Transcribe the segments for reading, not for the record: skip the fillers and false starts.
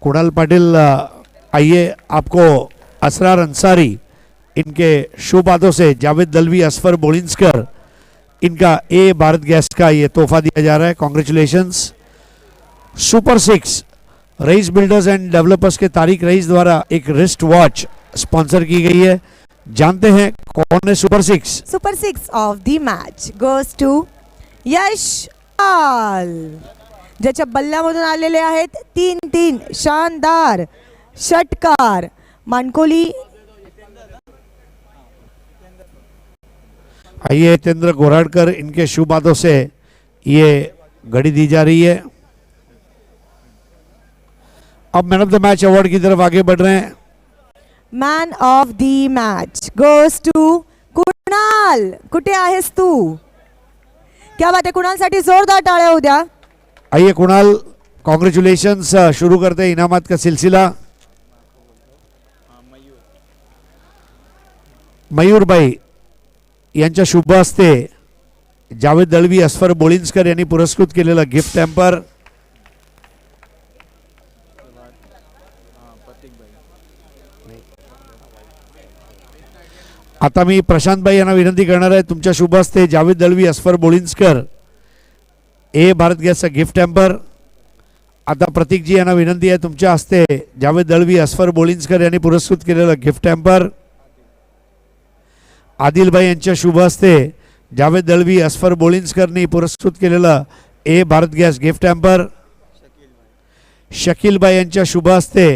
कुणाल पाटिल, आइए आपको असरार अंसारी इनके शुभ हाथों से जावेद दलवी, असफर बोलिंस्कर, इनका ए भारत गैस का ये तोहफा दिया जा रहा है। Congratulations. Super 6 Rais builders and developers के तारिक रईस द्वारा एक रिस्ट वॉच स्पॉन्सर की गई है। जानते हैं कौन है super 6? Super 6 of the match goes to Yash Pal, ज्याच्या बल्ल्यामधून आलेले आहेत 3-3 शानदार षटकार। मानकोली आइए हितेंद्र गोराडकर, इनके शुभ हाथों से ये घड़ी दी जा रही है। अब man of the match award की तरफ आगे बढ़ रहे हैं। Man of the match goes to Kunal. कुठे आहेस तू? क्या बात है, कुणालसाठी जोरदार टाळ्या होऊ द्या। आइए कुणाल, कॉन्ग्रेचुलेशंस। शुरू करते हैं इनामात का सिलसिला। मयूर भाई यांच्या शुभ हस्ते जावेद दळवी, असफर बोलिंस्कर यांनी पुरस्कृत केलेला गिफ्ट हॅम्पर। आता मी प्रशांत भाई यांना विनंती करणार आहे, तुमच्या शुभ हस्ते जावेद दळवी, असफर बोलिंस्कर ए भारत गॅसचा गिफ्ट हॅम्पर। आता प्रतीक जी यांना विनंती आहे, तुमच्या हस्ते जावेद दळवी, असफर बोलिंस्कर यांनी पुरस्कृत केलेला गिफ्ट हॅम्पर। आदिल भाई यांच्या शुभ हस्ते जावेद दळवी, असफर बोलिंस्करनी पुरस्कृत केलेला ए Bharat gas gift hamper. Shakeel भाई यांच्या शुभ हस्ते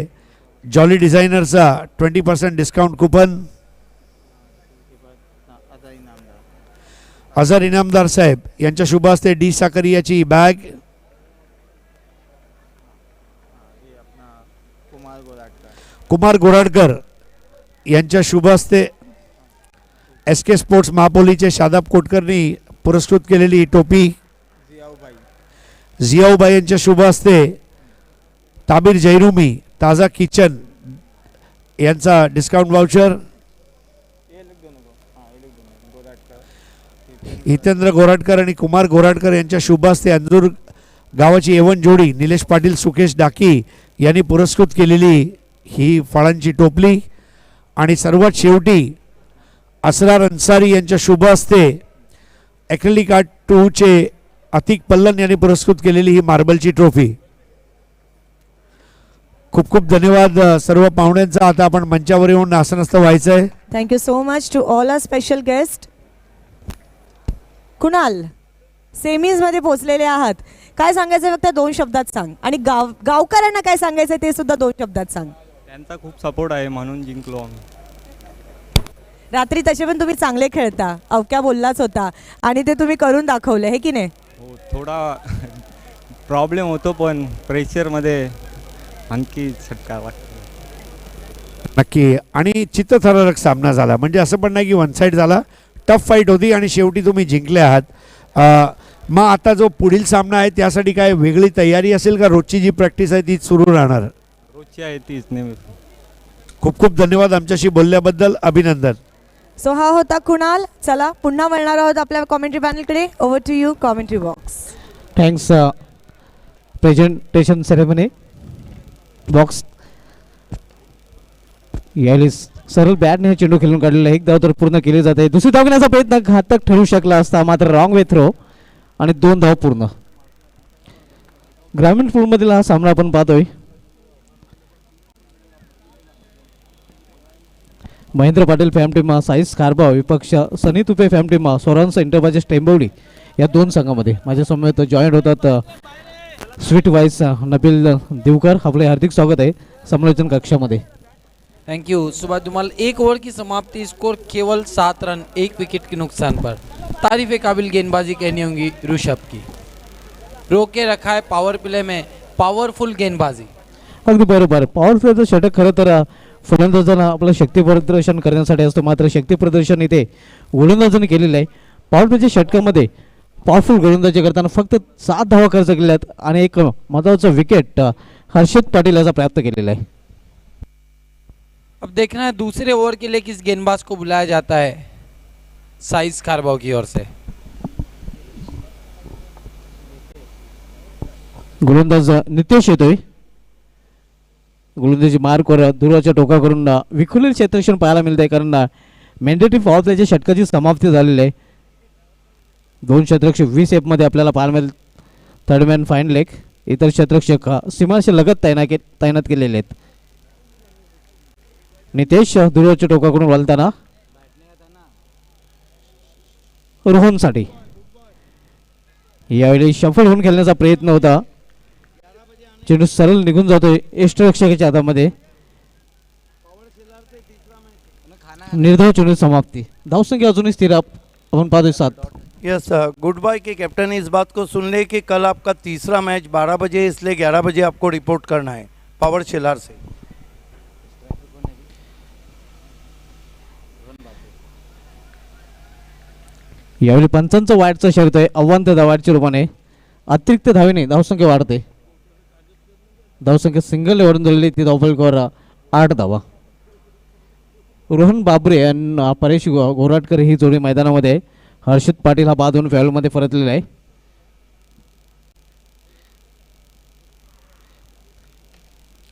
जॉली डिझायनरचा 20% डिस्काउंट कुपन। अजहर इनामदार साहेब यांच्या शुभ हस्ते डी साकरियाची बॅग। कुमार गोराडकर यांच्या शुभ हस्ते SK स्पोर्ट्स महापोलीचे शादाब कोटकरनी पुरस्कृत केलेली टोपी। जियाऊबाई यांच्या शुभ हस्ते ताबीर जैरुमी, ताजा किचन यांचा डिस्काउंट वाउचर। हितेंद्र गोराडकर आणि कुमार गोराडकर यांच्या शुभ हस्ते अंजूर गावाची एवन जोडी निलेश पाटील, सुकेश डाकी यांनी पुरस्कृत केलेली ही फळांची टोपली। आणि सर्वात शेवटी असरार अंसारी यांच्या शुभ हस्ते ॲक्रेलिक आर्ट 2 चे अतिक पल्लन यांनी पुरस्कृत केलेली ही मार्बलची ट्रॉफी। खूप खूप धन्यवाद सर्व पाहुण्यांचा। आता आपण मंचावर येऊन आसनस्थ व्हायचं आहे। Thank you so much to all our special guest. Kunal, semis मध्ये पोहोचलेले आहात, काय सांगायचं फक्त 2 शब्दात सांग, आणि गावकऱ्यांना काय सांगायचं ते सुद्धा 2 शब्दात सांग। त्यांचा खूप सपोर्ट आहे म्हणून जिंकलो आम्ही। रात्री तसे पण तुम्ही चांगले खेळता, अवक्या बोललाच होता, आणि ते तुम्ही करून दाखवले हे की नाही? हो, थोडा प्रॉब्लेम होतो पण प्रेशरमध्ये आणखी झटका वाटतो। नक्की, आणि चित्तथरारक सामना झाला, म्हणजे असं पण नाही की वन साईड झाला, टफ फाईट होती आणि शेवटी तुम्ही जिंकले आहात। मग आता जो पुढील सामना आहे त्यासाठी काय वेगळी तयारी असेल का? रोजची जी प्रॅक्टिस आहे ती सुरू राहणार? रोजची आहे तीच नेहमी। खूप खूप धन्यवाद आमच्याशी बोलल्याबद्दल, अभिनंदन। सो हा होता कुणाल। चला पुन्हा वळणार आहोत आपल्या कॉमेंट्री पॅनलकडे। Over to you commentary box. Thanks presentation ceremony box. यावेळी सरळ बॅटने हे चेंडू खेळून काढलेला, एक धाव तर पूर्ण केली जाते। दुसरी धाव घेण्याचा प्रयत्न घातक ठरू शकला असता, मात्र रॉंग वे थ्रो आणि 2 धाव पूर्ण। ग्रामीण पूलमधील हा सामना आपण पाहतोय। महेंद्र पाटील फॅम टीम साईस कारभाव विपक्ष सनी तुपे फॅम टीम सोरांस इंटरबाजेस टेंबवडी या 2 संघामध्ये माझ्या समवेत जॉईंट होतात स्वीट वाईस नबील दिवकर। आपले हार्दिक स्वागत आहे समालोचन कक्षामध्ये। Thank you. सुबह दुमाल 1 ओवर की समाप्ति, स्कोर केवल 7 रन 1 विकेट के नुकसान पर। तारीफ काबिल गेंदबाजी कहनी होंगी ऋषभ की, रोके रखा है पावर प्ले में, पावरफुल गेंदबाजी। अगदी बरोबर, पॉवर प्लेचं षटक खरं तर फलंदाजांना आपलं शक्ती प्रदर्शन करण्यासाठी असतं, मात्र शक्ती प्रदर्शन इथे गोलंदाजांनी केलेलं आहे। पॉवर प्लेच्या षटकामध्ये पॉवरफुल गोलंदाजी करताना फक्त 7 धावा खर्च केल्या आहेत आणि एक महत्त्वाचं विकेट हर्षद पाटील याचा प्राप्त केलेला आहे। अब देखना है दूसरे ओवर के लिए किस गेंदबाज को बुलाया जाता है साइस कारबाव की ओर से। गोलंदाज नितेश येतोय। गोलंदाजी मार्कवर दूरच्या टोकाकडून विखुरलेले क्षेत्ररक्षण पाहायला मिळत आहे, कारण मॅन्डेटरी पॉवर प्लेच्या षटकाची समाप्ती झालेली आहे. 2 क्षेत्ररक्षक 20 एफमध्ये आपल्याला पाहायला मिळेल. थर्ड मॅन फाईन लेग, इतर क्षेत्ररक्षक सीमाशी लगत तैनात केलेले आहेत. नितेश दूरच्या टोकाकडून वळताना रोहनसाठी यावेळी शफल होऊन खेळण्याचा प्रयत्न होता. चेंडू सरळ निघून जातोय यष्टरक्षकाच्या हातामध्ये. निर्धाव चेंडू समाप्ती. धावसंख्या अजूनही स्थिर आपण पाहतोय 7. यस गुड बाय के कैप्टन इस बात को सुन ले कि कल आपका तीसरा मैच 12 बजे है, इसलिए 11 बजे आपको रिपोर्ट करना है पावर शेलार से. यावेळी पंचांचं वाईटचं शर्त आहे. आव्हान त्या धावाच्या रूपाने अतिरिक्त धावेने धावसंख्या वाढते. धावसंख्या सिंगल वाढून झालेली ती धावफलकावर 8 धावा. रोहन बाबरे आणि परेश गोराटकर ही जोडी मैदानामध्ये आहे. हर्षित पाटील हा बाद होऊन फॅलमध्ये परतलेला आहे.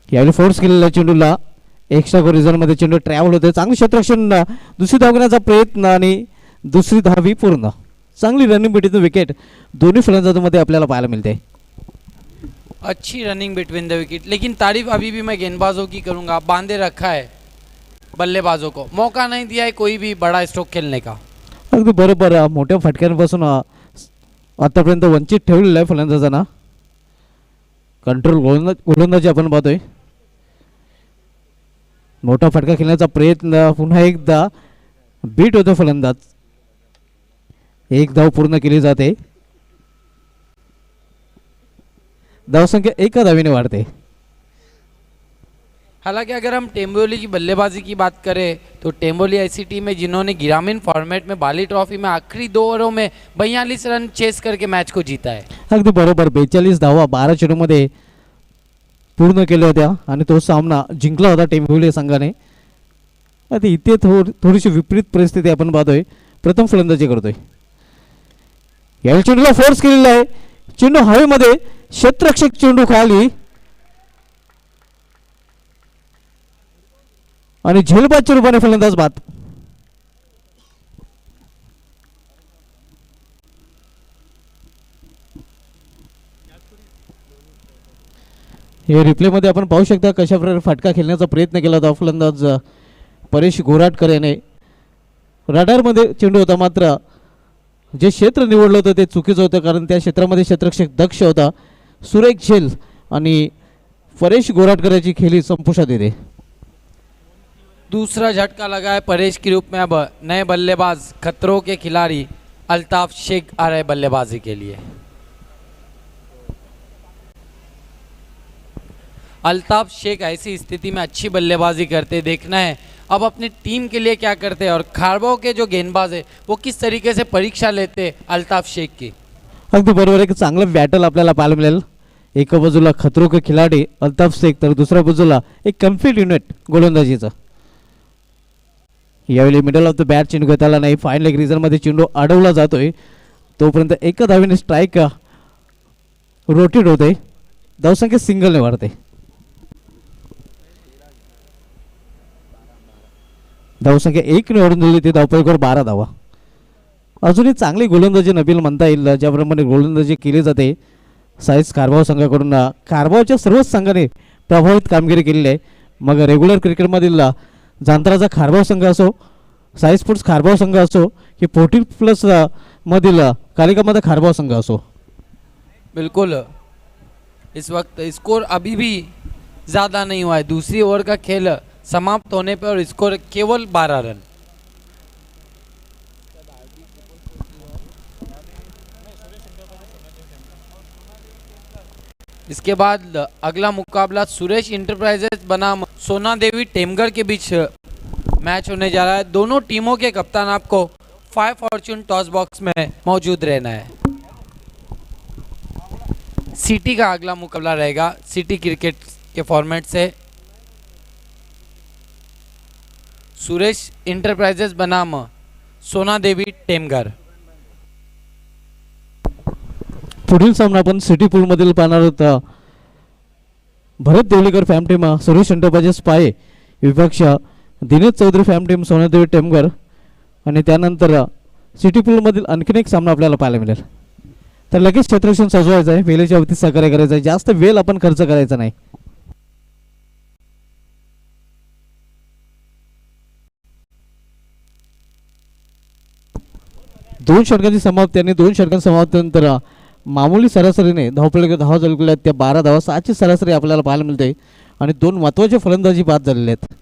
यावेळी फोर्स केलेला चेंडूला एक्स्ट्रा रिझर्व्हमध्ये चेंडू ट्रॅव्हल होते. चांगलं क्षेत्ररक्षण, दुसरी धाव घेण्याचा प्रयत्न आणि दुसरी धावी पूर्ण. चांगली रनिंग बिटवीन द विकेट दोन्ही फलंदाजांमध्ये आपल्याला पाहायला मिळते. अच्छी रनिंग बिटवीन द विकेट, लेकिन तारीफ अभी भी मैं गेंदबाजों की करूंगा. बांधे रखा है बल्लेबाजों को, मौका नहीं दिया है कोई भी बड़ा स्ट्रोक खेलने का. अगदी बरोबर. मोठ्या फटक्यांपासून आतापर्यंत वंचित ठेवलेलं आहे फलंदाजांना. कंट्रोल गोलंदाजी आपण पाहतोय. मोठा फटका खेळण्याचा प्रयत्न, पुन्हा एकदा बीट होतो फलंदाज. एक धाव पूर्ण केली जाते. धावसंख्या 1 धावेने वाढते. हालांकि अगर हम टेम्बोली की बल्लेबाजी की बात करें तो टेम्बोली ऐसी टीम है जिन्होंने ग्रामीण फॉर्मेट में बाली ट्रॉफी में आखिरी 2 ओवरों में 42 रन चेस करके मैच को जीता है. अगदी बरोबर. 42 धावा 12 चेंडूमध्ये पूर्ण केल्या होत्या आणि तो सामना जिंकला होता टेम्बोली संघाने. आता इथे थोडीशी विपरीत परिस्थिती आपण पाहतोय. प्रथम फलंदाजी करतोय. यावेळी चेंडूला फोर्स केलेला आहे. चेंडू हवेमध्ये, क्षेत्ररक्षक चेंडू खाली आणि झेलबादच्या रूपाने फलंदाज बाद. हे रिप्लेमध्ये आपण पाहू शकता कशा प्रकारे फटका खेळण्याचा प्रयत्न केला होता फलंदाज परेश गोराटकर याने. रडारमध्ये चेंडू होता, मात्र जे क्षेत्र निवडलं होतं ते चुकीचं होतं, कारण त्या क्षेत्रामध्ये क्षेत्ररक्षक दक्ष होता. सुरेख झेल आणि परेश गोराटकर याची खेळी संपुष्टात येते. दूसरा झटका लगा है परेश के रूप में. अब नए बल्लेबाज खतरों के खिलाड़ी अल्ताफ शेख आ रहे बल्लेबाजी के लिए. अल्ताफ शेख ऐसी स्थिति में अच्छी बल्लेबाजी करते, देखना है अब अपनी टीम के लिए क्या करते हैं और खारबाव के जो गेंदबाज है वो किस तरीके से परीक्षा लेते अल्ताफ शेख की. अगदी बरोबर. एक चांगलं बॅटल आपल्याला पाहायला मिळेल. एका बाजूला खतरो के खिलाडी अल्ताफ शेख, तर दुसऱ्या बाजूला एक कम्प्लीट युनिट गोलंदाजीचं. यावेळी मिडल ऑफ द बॅट चेंडू घेताला नाही. फाईन लेग रिझनमध्ये चेंडू अडवला जातोय. तोपर्यंत 1 धावेने स्ट्राईक रोटेट होते. धावसंख्या सिंगलने वाढते. धावसंख्या 1 ने वाढून दिली. ते धावपैकीवर 12 धावा. अजूनही चांगली गोलंदाजी नबील म्हणता येईल. ज्याप्रमाणे गोलंदाजी केली जाते साईज कारभाव संघाकडून, कारभावच्या सर्वच संघाने प्रभावित कामगिरी केलेली आहे. मग रेग्युलर क्रिकेटमधील जांतराचा खारबाव संघ असो, साई स्पोर्ट्स खारबाव संघ असो, की 40+ मधील कालिकामध्ये खारबाव संघ असो. बिल्कुल. इस वक्त स्कोर अभी भी ज़्यादा नहीं हुआ है. दूसरी ओवर का खेल समाप्त होने पर और स्कोर केवल 12 रन. इसके बाद अगला मुकाबला सुरेश इंटरप्राइजेज बनाम सोना देवी टेमगढ़ के बीच मैच होने जा रहा है. दोनों टीमों के कप्तान आपको 5 फॉर्च्यून टॉस बॉक्स में मौजूद रहना है. सिटी का अगला मुकाबला रहेगा सिटी क्रिकेट के फॉर्मेट से. सुरेश इंटरप्राइजेज बनाम सोना देवी टेमगढ़. पुढील सामना आपण सिटी पूल मधील पाहणार होता. भरत देवलेकर फॅम टीम सुरेश अंडरबाजे स्पाये विपक्ष दिनेश चौधरी फॅम टीम सोनादेवी टेमगर आणि त्यानंतर सिटी पूलमधील आणखीन एक सामना आपल्याला पाहायला मिळेल. तर लगेच क्षेत्ररक्षण सजवायचं आहे, वेळेच्या वतीत सहकार्य करायचं आहे, जास्त वेळ आपण खर्च करायचा नाही. दोन षटकांची समाप्ती आणि 2 षटकांच्या समाप्तीनंतर मामूली सरासरीने धावपळीकडे धावा झालेल्या त्या 12 धावा 6ची सरासरी आपल्याला पाहायला मिळते आणि 2 महत्त्वाचे फलंदाजी बाद झालेले आहेत.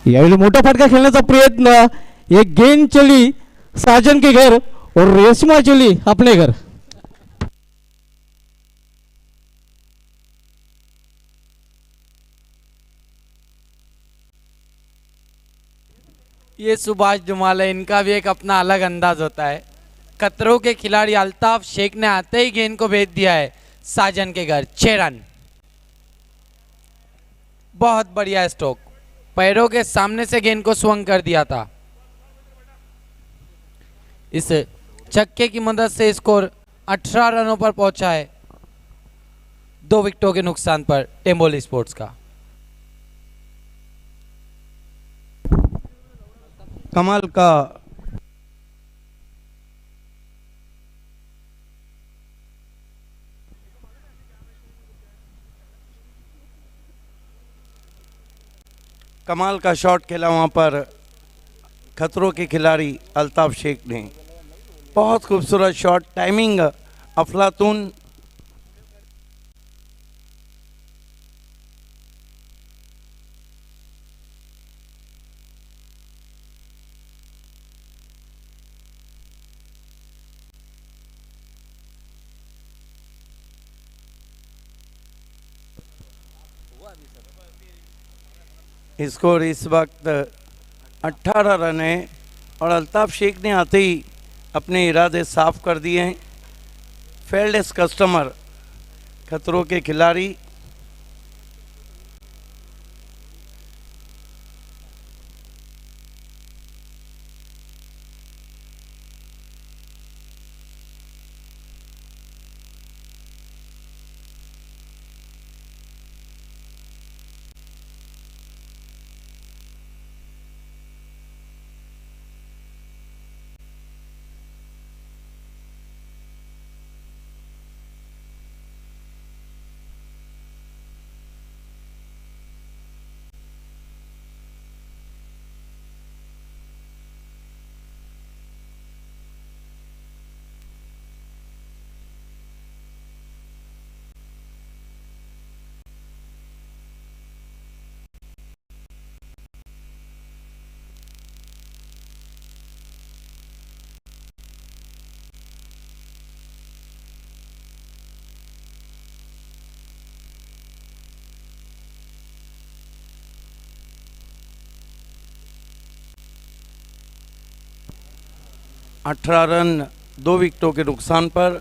यावेळी मोठा फटका खेळण्याचा प्रयत्न, एक गेंद चली साजन के घर और रेशमा चली अपने घर. ये सुभाष जुमाला, इनका भी एक अपना अलग अंदाज होता है. खतरों के खिलाड़ी अल्ताफ शेख ने आते ही गेंद को भेज दिया है साजन के घर. 6 रन. बहुत बढ़िया स्ट्रोक, पैरों के सामने से गेंद को स्वंग कर दिया था. इस छक्के की मदद से स्कोर 18 रनों पर पहुंचा है, 2 विकेटों के नुकसान पर टेम्बोली स्पोर्ट्स का. कमाल का कमाल का शॉट खेला वहाँ पर खतरों के खिलाड़ी अल्ताफ शेख ने. बहुत खूबसूरत शॉट, टाइमिंग अफलातून. स्कोर इस वक्त 18 रन है और अल्ताफ शेख ने आते ही अपने इरादे साफ कर दिए हैं. फेल्ड एस कस्टमर खतरों के खिलाड़ी. अठारह रन 2 विकेटों के नुकसान पर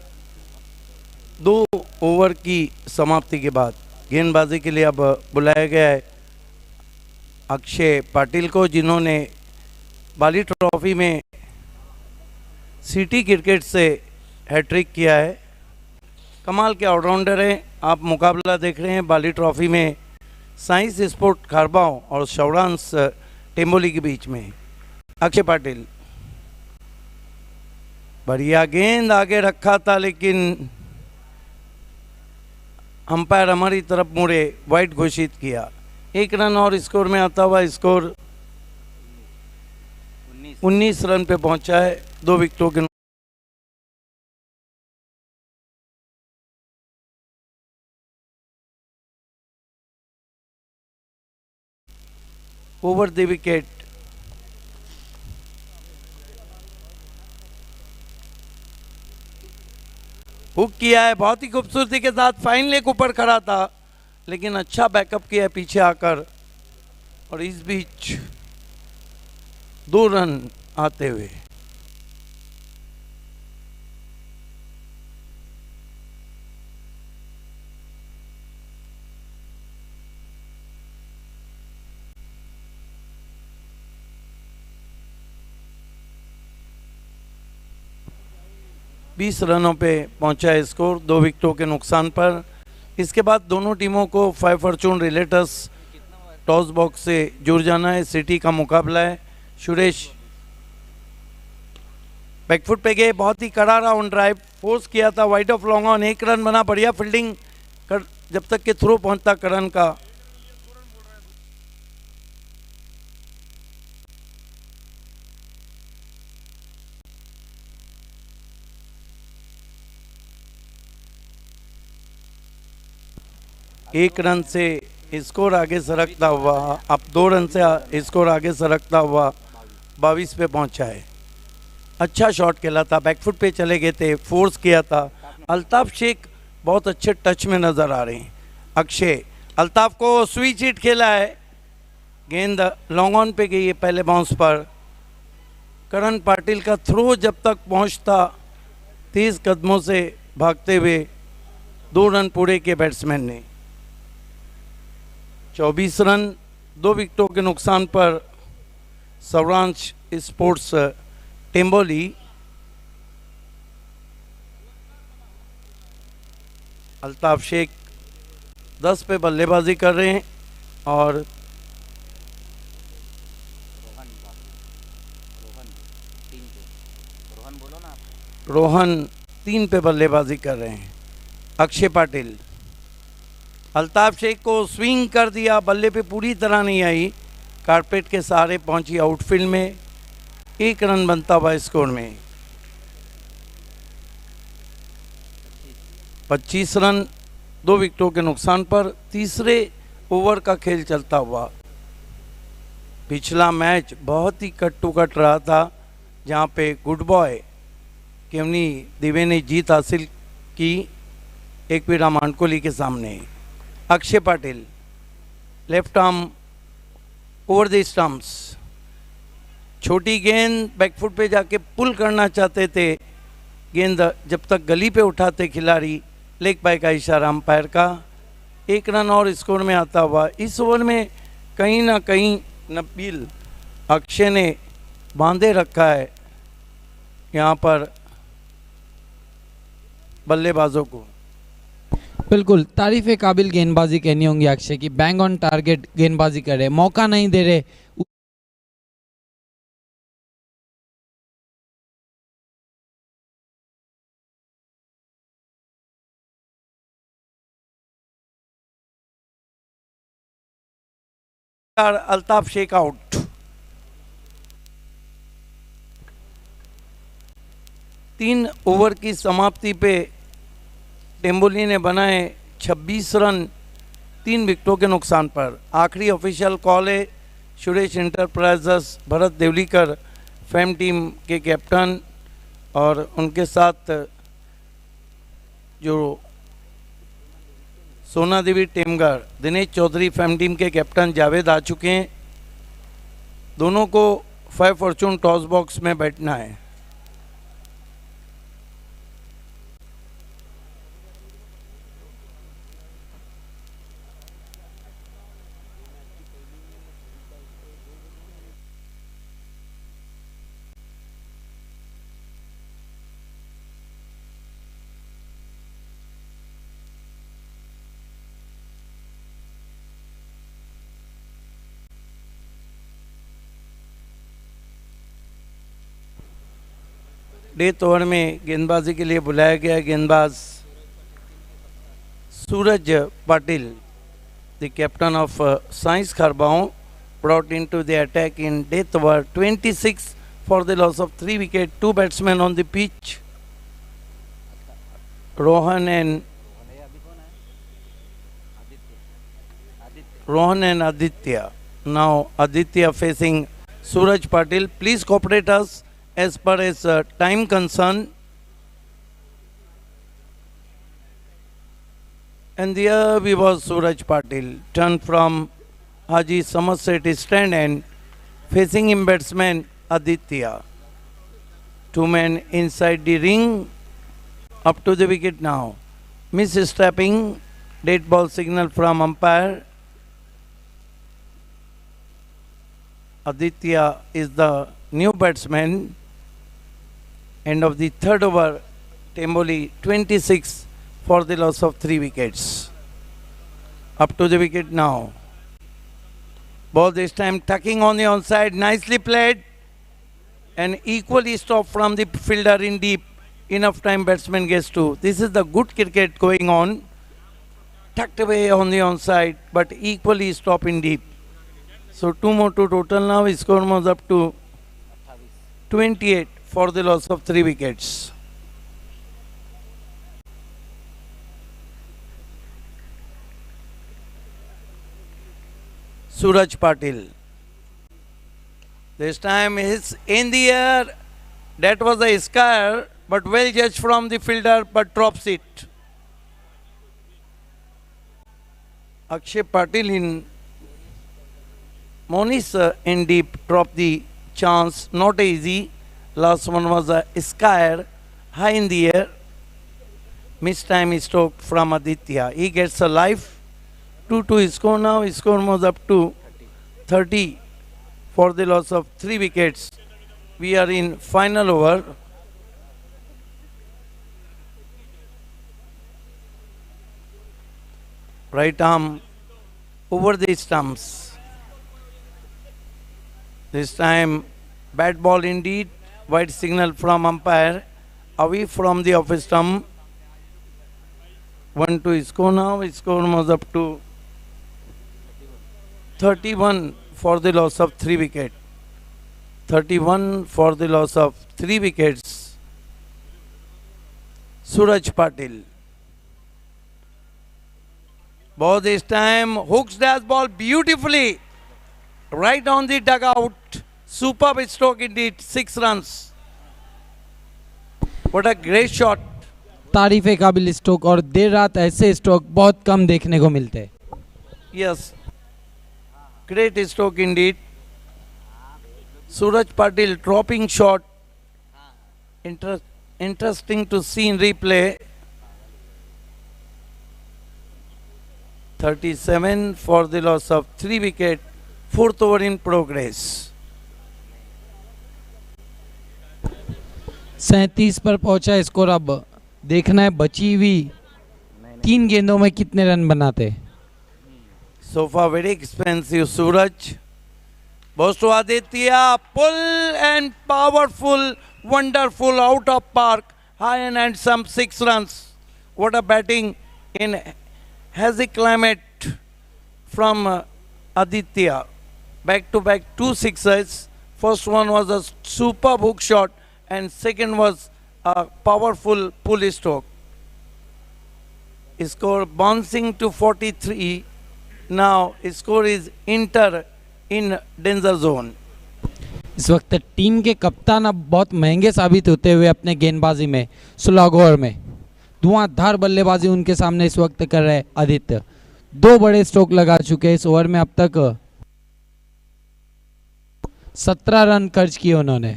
2 ओवर की समाप्ति के बाद गेंदबाजी के लिए अब बुलाया गया है अक्षय पाटिल को, जिन्होंने बाली ट्रॉफी में सिटी क्रिकेट से हैट्रिक किया है. कमाल के ऑलराउंडर हैं. आप मुकाबला देख रहे हैं बाली ट्रॉफी में साइंस स्पोर्ट खारबाव और शौरांस टेम्बोली के बीच में. अक्षय पाटिल, बढ़िया गेंद आगे रखा था लेकिन अंपायर हमारी तरफ मुड़े, वाइड घोषित किया. 1 रन और स्कोर में आता हुआ स्कोर 19 19 रन पे पहुंचा है, 2 विकेटों के ओवर द विकेट। हुक किया है बहुत ही खूबसूरती के साथ, फाइन लेग ऊपर खड़ा था लेकिन अच्छा बैकअप किया है पीछे आकर, और इस बीच 2 रन आते हुए बीस रनों पे पहुंचा है स्कोर 2 विकेटों के नुकसान पर। इसके बाद दोनों टीमों को 5 फॉर्चून रिलेटर्स टॉस बॉक्स से जुड़ जाना है। सिटी का मुकाबला है। सुरेश बैकफुट पे गए, बहुत ही कड़ा राउंड ड्राइव फोर्स किया था, wide of long on, 1 run बना, बढ़िया फील्डिंग कर जब तक के थ्रो पहुंचता करण का। एक रन से स्कोर आगे सरकता हुआ, अब 2 रन से स्कोर आगे सरकता हुआ 22 पे पहुंचा है। अच्छा शॉट खेला था, बैकफुट पे चले गए थे, फोर्स किया था। अल्ताफ शेख बहुत अच्छे टच में नज़र आ रहे हैं। अक्षय अल्ताफ को स्विच हिट खेला है, गेंद लॉन्ग ऑन पे गई है पहले बाउंस पर। करण पाटिल का थ्रो जब तक पहुंचता, तेज कदमों से भागते हुए 2 रन पूरे के बैट्समैन ने। 24 रन 2 विकेटों के नुकसान पर सौरांश स्पोर्ट्स टेम्बोली अल्ताफ शेख 10 पे बल्लेबाजी कर रहे हैं और रोहन 3 पे बल्लेबाजी कर रहे हैं। अक्षय पाटिल अल्ताफ शेख को स्विंग कर दिया, बल्ले पे पूरी तरह नहीं आई, कारपेट के सहारे पहुंची आउटफील्ड में। 1 रन बनता हुआ स्कोर में। 25 रन 2 विकेटों के नुकसान पर तीसरे ओवर का खेल चलता हुआ। पिछला मैच बहुत ही कट टू कट रहा था, जहां पे गुड बॉय केवनी दिवे ने जीत हासिल की एक भी रामानकोली के सामने। Akshay Patil left arm over the stumps, छोटी गेंद बैकफुट पे जाके पुल करना चाहते थे, गेंद जब तक गली पे उठाते खिलाड़ी, लेग बाय का इशारा अंपायर का। 1 रन और स्कोर में आता हुआ। इस ओवर में कहीं ना कहीं नबील अक्षय ने बांधे रखा है यहाँ पर बल्लेबाजों को। बिल्कुल तारीफ काबिल गेंदबाजी कहनी होंगी अक्षय की, बैंग ऑन टारगेट गेंदबाजी कर रहे, मौका नहीं दे रहे। अल्ताफ शेख आउट। 3 ओवर की समाप्ति पे टेम्बोली ने बनाए 26 रन 3 विकेटों के नुकसान पर। आखिरी ऑफिशियल कॉल है। Suresh enterprises Bharat Deolikar fame team के कैप्टन और उनके साथ जो सोना देवी टेमगर दिनेश चौधरी फैम टीम के कैप्टन जावेद आ चुके हैं। दोनों को 5 फॉर्चून टॉस बॉक्स में बैठना है। डेथ ओवर में गेंदबाजी के लिए बुलाया गया गेंदबाज Suraj Patil, the captain of science खरबाओं, brought into the attack in death over 26 for the loss of 3 wickets. Two batsmen on the pitch, Rohan and Aditya. Now Aditya facing Suraj Patil. Please cooperate us as per as time concern. And there we was Suraj Patil, turned from Haji Somerset stand and facing him batsman Aditya. Two men inside the ring, up to the wicket now. Misstepping, dead ball signal from umpire. Aditya is the new batsman. End of the third over, Temboli 26 for the loss of 3 wickets. Up to the wicket now. Ball this time tucking on the onside, nicely played. And equally stopped from the fielder in deep. Enough time batsman gets to. This is the good cricket going on. Tucked away on the onside, but equally stopped in deep. So 2 more to total now. His score moves up to 28 for the loss of 3 wickets. Suraj Patil. This time is in the air. That was a scare, but well judged from the fielder, but drops it. Akshay Patil in Monish in deep dropped the chance. Not easy. Last one was a scare high in the air. Missed time stroke from Aditya. He gets a life. 2-2 his score now. His score moves up to 30 for the loss of 3 wickets. We are in final over. Right arm over the stumps. This time bad ball indeed. White signal from umpire. Away from the off stump. 1-2 his score now. His score moves up to 31 for the loss of 3 wickets. 31 for the loss of 3 wickets. Suraj Patil. Ball this time hooks that ball beautifully right on the dugout. Superb stroke indeed. 6 runs. What a great shot. तारीफ काबिल stroke और देर रात ऐसे stroke बहुत कम देखने को मिलते हैं. Yes. Great stroke indeed. Suraj Patil dropping shot. Interesting to see in replay. 37 for the loss of 3 wickets. 4th over in progress. 37 पर पहुंचा स्कोर. अब देखना है बची हुई 3 गेंदों में कितने रन बनाते. So far very expensive Suraj. Goes to Aditya. Pull and powerful, wonderful out of park. High and some 6 runs. What a batting in hazy climate from Aditya. Back to back 2 sixes. First one was a superb hook shot and second was a powerful pull stroke. Score bouncing to 43. Now score is enter in danger zone. इस वक्त team के कप्तान अब बहुत महंगे साबित होते हुए अपने गेंदबाजी में 16 ओवर में धुआंधार बल्लेबाजी उनके सामने इस वक्त कर रहे आदित्य. 2 बड़े स्ट्रोक लगा चुके इस ओवर में. अब तक 17 रन खर्च किए उन्होंने.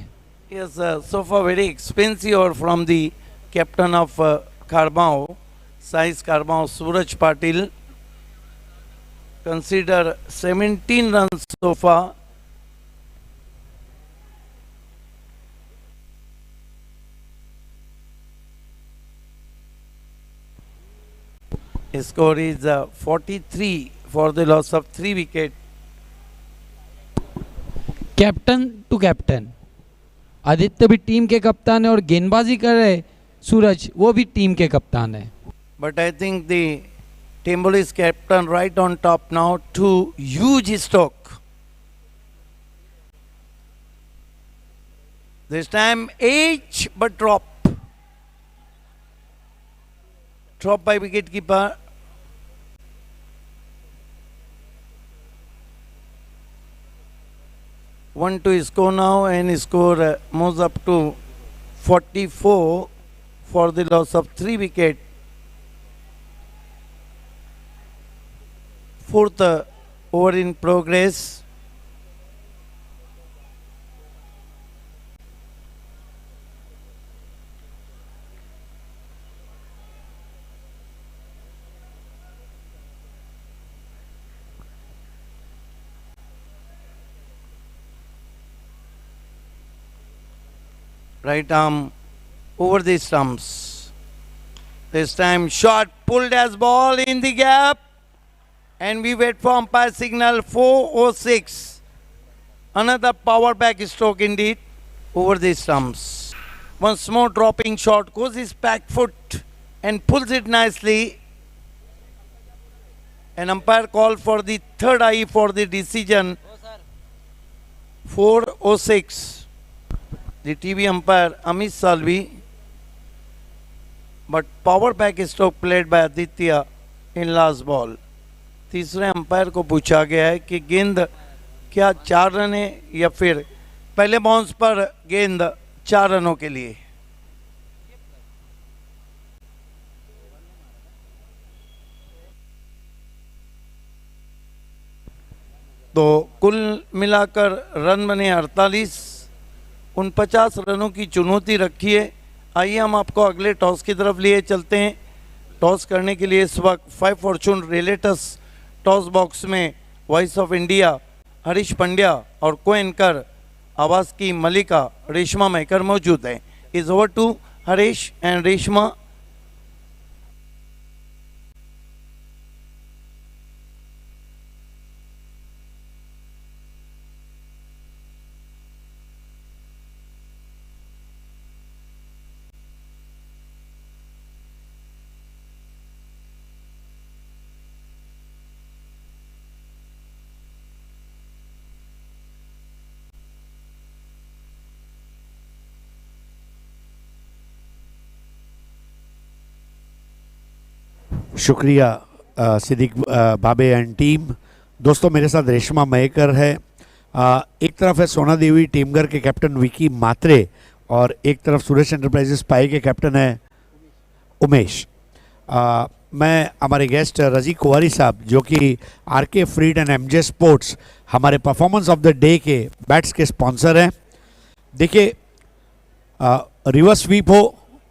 Yes, so far very expensive over from the captain of Karbao, Saiz Karbao, Suraj Patil. Consider 17 runs so far. Score is 43 for the loss of 3 wickets. Captain to captain. Aditya भी team के कप्तान है और गेंदबाजी कर रहे सूरज वो भी टीम के कप्तान है. But I think the Temboli's captain right on top now. 2 huge stroke. This time H but drop. Drop by wicket keeper. One to score now, and score moves up to 44 for the loss of 3 wickets. Fourth over in progress. Right arm over the stumps. This time shot pulled as ball in the gap, and we wait for umpire signal 406. Another power back stroke indeed over the stumps. Once more dropping shot, goes his back foot and pulls it nicely. An umpire called for the third eye for the decision. 406. The TV umpire Amit Salvi, but power back stroke played by Aditya in last ball. तीसरे umpire को पूछा गया है कि गेंद क्या 4 run है या फिर पहले बाउंस पर गेंद 4 रनों के लिए। तो कुल मिलाकर रन बने 48। 49 रनों की चुनौती रखी है। आइए हम आपको अगले टॉस की तरफ लिए चलते हैं। टॉस करने के लिए इस वक्त 5 फॉर्चून रिलेटस टॉस बॉक्स में voice of India Harish Pandya और को एंकर आवाज़ की मलिका रेशमा मेकर मौजूद हैं। Is over to Harish and Reshma. शुक्रिया सिद्दीक बाबे एंड टीम। दोस्तों मेरे साथ रेशमा मयेकर है, एक तरफ है सोना देवी टीमगर के कैप्टन विकी मात्रे और एक तरफ सुरेश एंटरप्राइजेस पाए के कैप्टन है उमेश। मैं हमारे गेस्ट रजी कुंवारी साहब जो कि RK freed and MJ sports हमारे परफॉर्मेंस ऑफ द डे के बैट्स के स्पॉन्सर हैं। देखिए रिवर्स स्वीप हो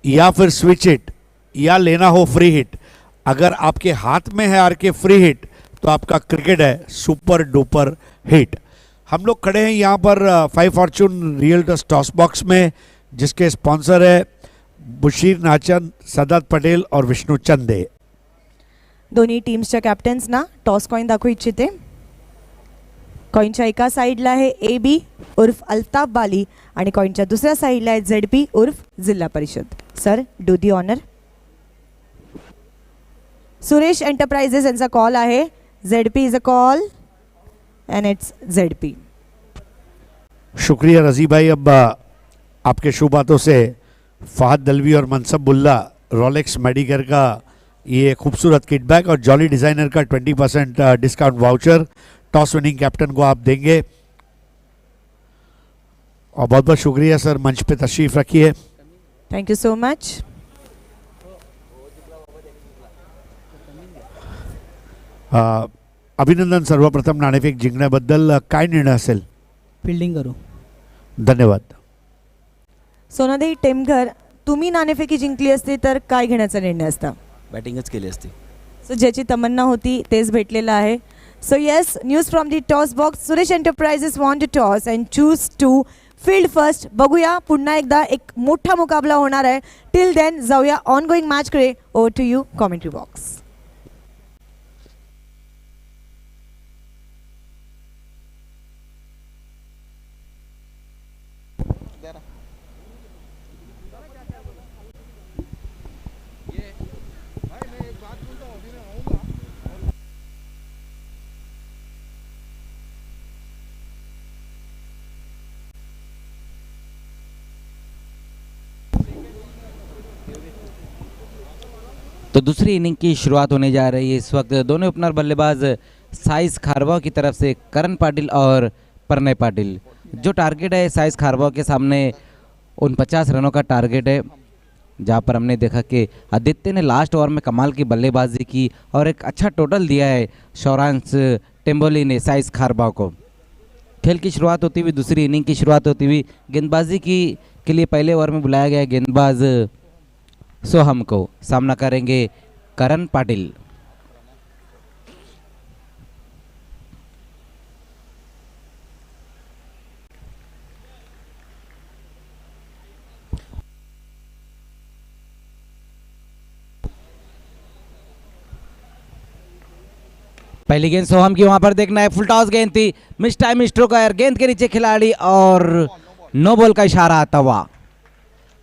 या फिर स्विच हिट या लेना हो फ्री हिट, अगर आपके हाथ में है आरके फ्री हिट तो आपका क्रिकेट है सुपर डुपर हिट। हम लोग खड़े हैं यहाँ पर 5 फॉर्चून रियल्टर्स टॉस बॉक्स में जिसके स्पॉन्सर है बुशीर नाचन, सदात पटेल और विष्णू चंदे। दोन्ही टीम्सच्या कॅप्टन्स ना टॉस कॉइन दाखवू इच्छिते। कॉइनच्या एका साईडला आहे AB उर्फ अल्ताफ बाली आणि कॉइनच्या दुसऱ्या साईडला आहे ZP उर्फ Zilla Parishad. Sir do the honour. Suresh enterprises यांचा कॉल आहे। ZP is a call and it's ZP। शुक्रिया रजी भाई। अब आपके शुभ बातों से फहद दलवी और मनसब बुल्ला रोलेक्स मेडिकेयर का ये खूबसूरत किटबैक और जॉली डिज़ाइनर का 20% discount voucher toss winning captain को आप देंगे। और बहुत बहुत शुक्रिया सर, मंच पे तशरीफ़ रखिए। Thank you so much. अभिनंदन सर्वप्रथम नाणेफेक जिंकण्याबद्दल। काय निर्णय असेल? फिल्डिंग करू। धन्यवाद। सोनादेवी टेमघर तुम्ही नाणेफेकी जिंकली असती तर काय घेण्याचा निर्णय असता? बॅटिंगच केली असती। सो ज्याची तमन्ना होती तेच भेटलेलं आहे। So yes, news from the toss box. Suresh enterprises want to toss and choose to field first. बघूया पुन्हा एकदा एक मोठा मुकाबला होणार आहे। टिल देन जाऊया ऑन गोइंग मॅचकडे। Over to you commentary box. तो दूसरी इनिंग की शुरुआत होने जा रही है। इस वक्त दोनों ओपनर बल्लेबाज साइस खारवाव की तरफ से करण पाटिल और प्रणय पाटिल। जो टारगेट है साइस खारवाव के सामने 49 रनों का टारगेट है, जहां पर हमने देखा कि आदित्य ने लास्ट ओवर में कमाल की बल्लेबाजी की और एक अच्छा टोटल दिया है सौरांश टेम्बोली ने साइस खारवाव को। खेल की शुरुआत होती हुई, दूसरी इनिंग की शुरुआत होती हुई, गेंदबाजी के लिए पहले ओवर में बुलाया गया गेंदबाज सोहम को। सामना करेंगे करण पाटिल। पहली गेंद सोहम की, वहां पर देखना है फुल टॉस गेंद थी, मिस टाइम स्ट्रोक है, गेंद के नीचे खिलाड़ी और नो बॉल का इशारा आता हुआ।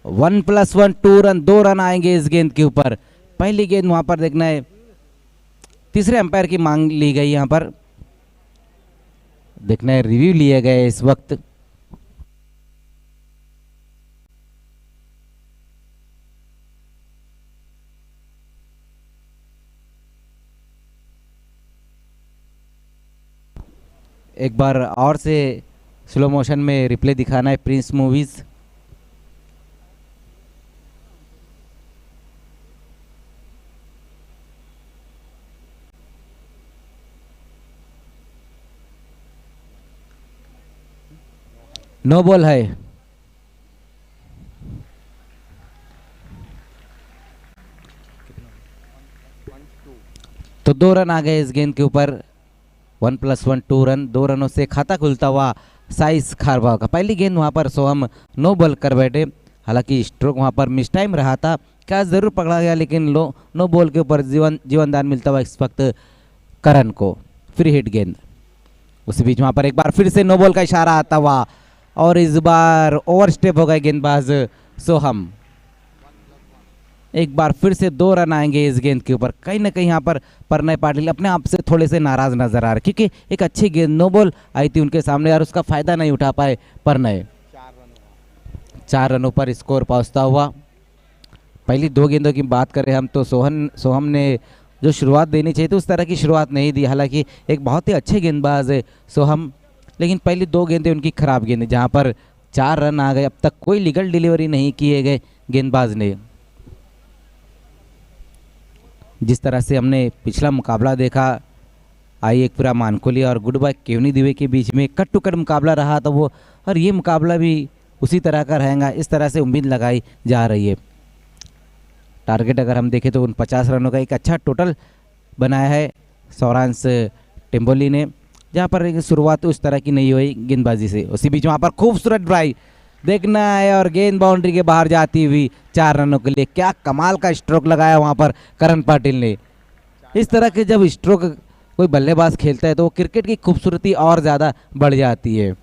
1+1 2 रन, 2 रन आएंगे इस गेंद के ऊपर। पहली गेंद वहां पर देखना है, तीसरे अंपायर की मांग ली गई, यहां पर देखना है रिव्यू लिए गए इस वक्त। एक बार और से स्लो मोशन में रिप्ले दिखाना है प्रिंस मूवीज। नो बॉल है। तो 2 रन आ गए इस गेंद के ऊपर। 1+1 2 रन, 2 रनों से खाता खुलता हुआ साइस खारवाव का। पहली गेंद वहां पर सोहम नो बॉल कर बैठे, हालांकि स्ट्रोक वहां पर मिस टाइम रहा था, कैच जरूर पकड़ा गया, लेकिन नो बॉल के ऊपर जीवनदान मिलता हुआ इस वक्त करण को। फ्री हिट गेंद, उसी बीच वहां पर एक बार फिर से नो बॉल का इशारा आता हुआ और इस बार ओवर स्टेप हो गए गेंदबाज सोहम। एक बार फिर से 2 रन आएंगे इस गेंद के ऊपर। कहीं ना कहीं यहाँ पर प्रणय पाटिल अपने आप से थोड़े से नाराज नजर आ रहे, क्योंकि एक अच्छी गेंद नो बॉल आई थी उनके सामने और उसका फायदा नहीं उठा पाए प्रणय। 4 रनों पर स्कोर पहुंचता हुआ। पहली 2 गेंदों की बात करें हम तो सोहम ने जो शुरुआत देनी चाहिए थी उस तरह की शुरुआत नहीं दी। हालांकि एक बहुत ही अच्छे गेंदबाज है सोहम, लेकिन पहली 2 गेंदें उनकी खराब गेंदें, जहां पर 4 रन आ गए। अब तक कोई लीगल डिलीवरी नहीं किए गए गेंदबाज ने। जिस तरह से हमने पिछला मुकाबला देखा आई एक पूरा मानकोली और गुड बाय केवनी दिवे के बीच में कट टू कट मुकाबला रहा था वो, और ये मुकाबला भी उसी तरह का रहेगा, इस तरह से उम्मीद लगाई जा रही है। टारगेट अगर हम देखें तो 49 रनों का एक अच्छा टोटल बनाया है सौरांश टेम्बोली ने, जहाँ पर शुरुआत उस तरह की नहीं हुई गेंदबाजी से। उसी बीच वहाँ पर खूबसूरत ड्राइव देखना है और गेंद बाउंड्री के बाहर जाती हुई 4 रनों के लिए। क्या कमाल का स्ट्रोक लगाया वहाँ पर करण पाटिल ने। इस तरह के जब स्ट्रोक कोई बल्लेबाज खेलता है तो क्रिकेट की खूबसूरती और ज़्यादा बढ़ जाती है।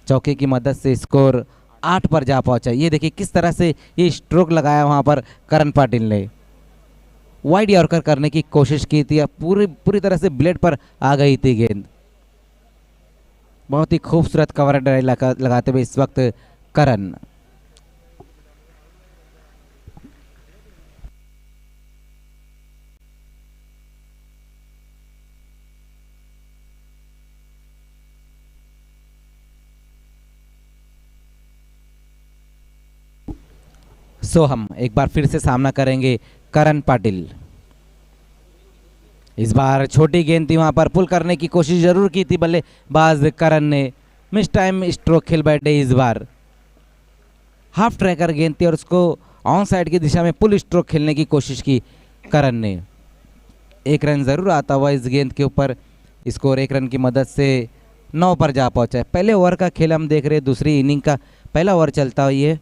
चौके की मदद से स्कोर 8 पर जा पहुंचा। ये देखिए किस तरह से ये स्ट्रोक लगाया वहाँ पर करण पाटिल ने। वाइड यॉर्कर करने की कोशिश की थी, पूरी तरह से ब्लेड पर आ गई थी गेंद। बहुत ही खूबसूरत कवर ड्राइव लगाते हुए इस वक्त करण। सोहम एक बार फिर से सामना करेंगे करण पाटिल। इस बार छोटी गेंद थी, वहां पर पुल करने की कोशिश जरूर की थी बल्लेबाज करण ने, मिस टाइम स्ट्रोक खेल बैठे। इस बार हाफ ट्रैकर गेंद थी और उसको ऑन साइड की दिशा में पुल स्ट्रोक खेलने की कोशिश की करण ने। 1 रन जरूर आता हुआ इस गेंद के ऊपर। स्कोर 1 रन की मदद से 9 पर जा पहुंचा है। पहले ओवर का खेल हम देख रहे हैं, दूसरी इनिंग का पहला ओवर चलता हुआ है।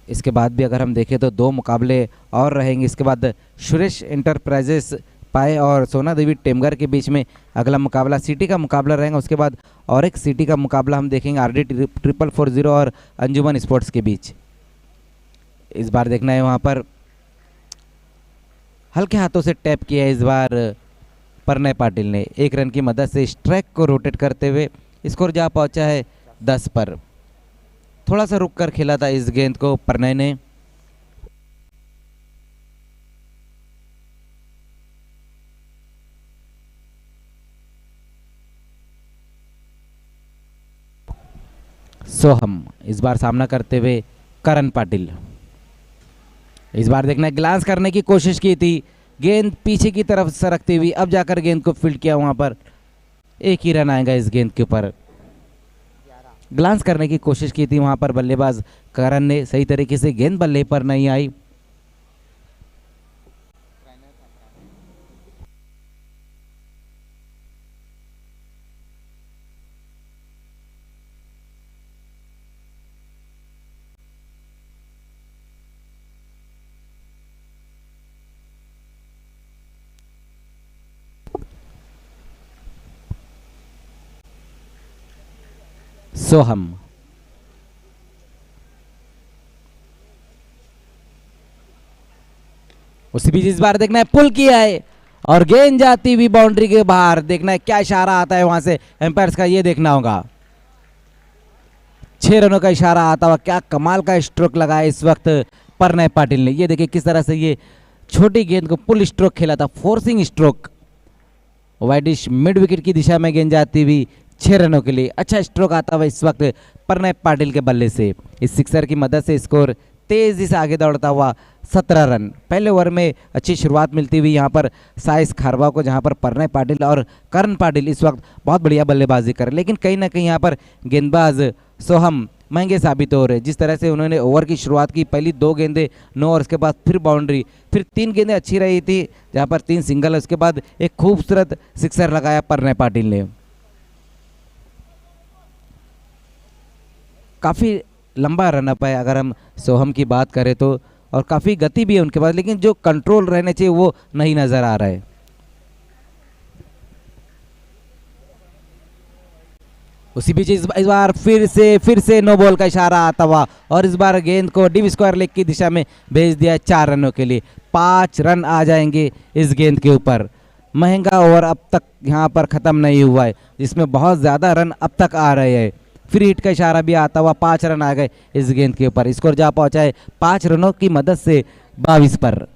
इसके बाद भी अगर हम देखें तो 2 मुकाबले और रहेंगे। इसके बाद सुरेश एंटरप्राइजेस पाए और सोना देवी टेमगर के बीच में अगला मुकाबला सिटी का मुकाबला रहेगा। उसके बाद और एक सिटी का मुकाबला हम देखेंगे RD 440 और अंजुमन स्पोर्ट्स के बीच। इस बार देखना है वहाँ पर हल्के हाथों से टैप किया है इस बार प्रणय पाटिल ने। 1 रन की मदद से स्ट्राइक को रोटेट करते हुए स्कोर जा पहुँचा है 10 पर। थोड़ा सा रुक कर खेला था इस गेंद को प्रणय ने। सोहम इस बार सामना करते हुए करण पाटिल। इस बार देखना ग्लांस करने की कोशिश की थी, गेंद पीछे की तरफ सरकती हुई, अब जाकर गेंद को फील्ड किया, वहां पर एक ही रन आएगा इस गेंद के ऊपर। ग्लांस करने की कोशिश की थी वहां पर बल्लेबाज करण ने, सही तरीके से गेंद बल्ले पर नहीं आई। सोहम उसी बीच इस बार देखना है पुल किया है और गेंद जाती हुई बाउंड्री के बाहर। देखना है क्या इशारा आता है वहां से एम्पायर्स का, ये देखना होगा। 6 रनों का इशारा आता हुआ, क्या कमाल का स्ट्रोक लगाया इस वक्त प्रणय पाटिल ने। ये देखिए किस तरह से ये छोटी गेंद को पुल स्ट्रोक खेला था, forcing stroke. Widish mid wicket की दिशा में गेंद जाती हुई 6 रनों के लिए अच्छा स्ट्रोक आता हुआ इस वक्त प्रणय पाटिल के बल्ले से। इस सिक्सर की मदद से स्कोर तेजी से आगे दौड़ता हुआ 17 रन। पहले ओवर में अच्छी शुरुआत मिलती हुई यहाँ पर साइस खारवा को, जहाँ पर प्रणय पाटिल और करण पाटिल इस वक्त बहुत बढ़िया बल्लेबाजी कर, लेकिन कहीं ना कहीं यहाँ पर गेंदबाज सोहम महंगे साबित हो रहे। जिस तरह से उन्होंने ओवर की शुरुआत की, पहली 2 गेंदें 9 और उसके बाद फिर बाउंड्री, फिर 3 गेंदें अच्छी रही थी जहाँ पर 3 सिंगल, उसके बाद एक खूबसूरत सिक्सर लगाया प्रणय पाटिल ने। काफ़ी लंबा रनअप है अगर हम सोहम की बात करें तो, और काफ़ी गति भी है उनके पास, लेकिन जो कंट्रोल रहने चाहिए वो नहीं नज़र आ रहा है। उसी बीच इस बार फिर से नो बॉल का इशारा आता हुआ और इस बार गेंद को डीप स्क्वायर लेग की दिशा में भेज दिया 4 रनों के लिए। 5 रन आ जाएंगे इस गेंद के ऊपर। महंगा ओवर अब तक यहाँ पर ख़त्म नहीं हुआ है, जिसमें बहुत ज़्यादा रन अब तक आ रहे हैं। फ्री हिट का इशारा भी आता हुआ, 5 रन आ गए इस गेंद के ऊपर। स्कोर जा पहुंचा है 5 रनों की मदद से 22 पर।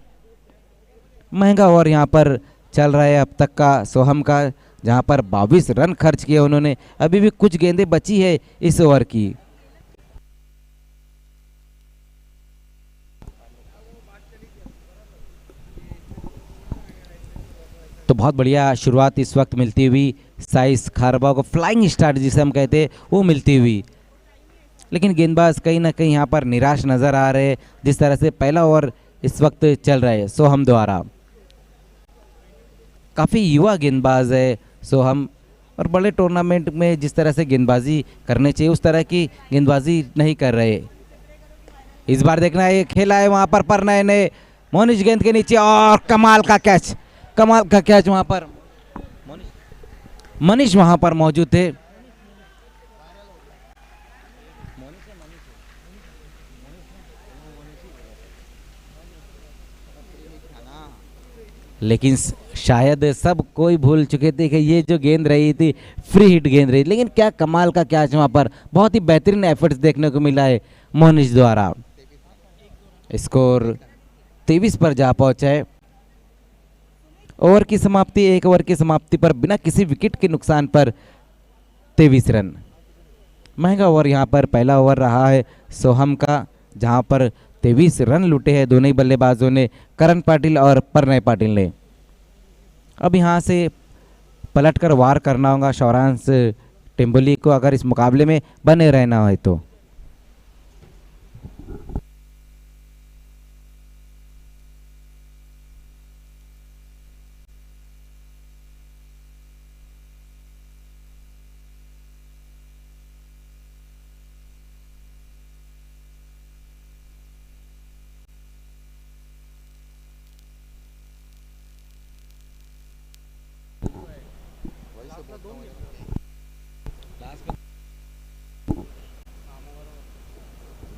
महंगा ओवर यहाँ पर चल रहा है अब तक का सोहम का, जहाँ पर 22 रन खर्च किए उन्होंने। अभी भी कुछ गेंदें बची है इस ओवर की। तो बहुत बढ़िया शुरुआत इस वक्त मिलती हुई साइस खारबा को, फ्लाइंग स्टार्ट जिसे हम कहते हैं वो मिलती हुई, लेकिन गेंदबाज कहीं ना कहीं यहाँ पर निराश नजर आ रहे हैं जिस तरह से पहला ओवर इस वक्त चल रहा है सोहम द्वारा। काफ़ी युवा गेंदबाज है सोहम, और बड़े टूर्नामेंट में जिस तरह से गेंदबाजी करने चाहिए उस तरह की गेंदबाजी नहीं कर रहे। इस बार देखना है खेला है वहाँ पर प्रणय ने, मोनिश गेंद के नीचे और कमाल का कैच वहाँ पर मनीष वहां पर मौजूद थे। लेकिन शायद सब कोई भूल चुके थे कि ये जो गेंद रही थी फ्री हिट गेंद रही, लेकिन क्या कमाल का कैच वहां पर, बहुत ही बेहतरीन एफर्ट्स देखने को मिला है मोनिश द्वारा। स्कोर 23 पर जा पहुंचा है। ओवर की समाप्ति, 1 ओवर की समाप्ति पर बिना किसी विकेट के नुकसान पर 23 रन। महंगा ओवर यहाँ पर पहला ओवर रहा है सोहम का, जहाँ पर 23 रन लूटे हैं दोनों ही बल्लेबाजों ने, करण पाटिल और प्रणय पाटिल ने। अब यहाँ से पलटकर वार करना होगा सौरांश टेम्बोली को अगर इस मुकाबले में बने रहना है तो।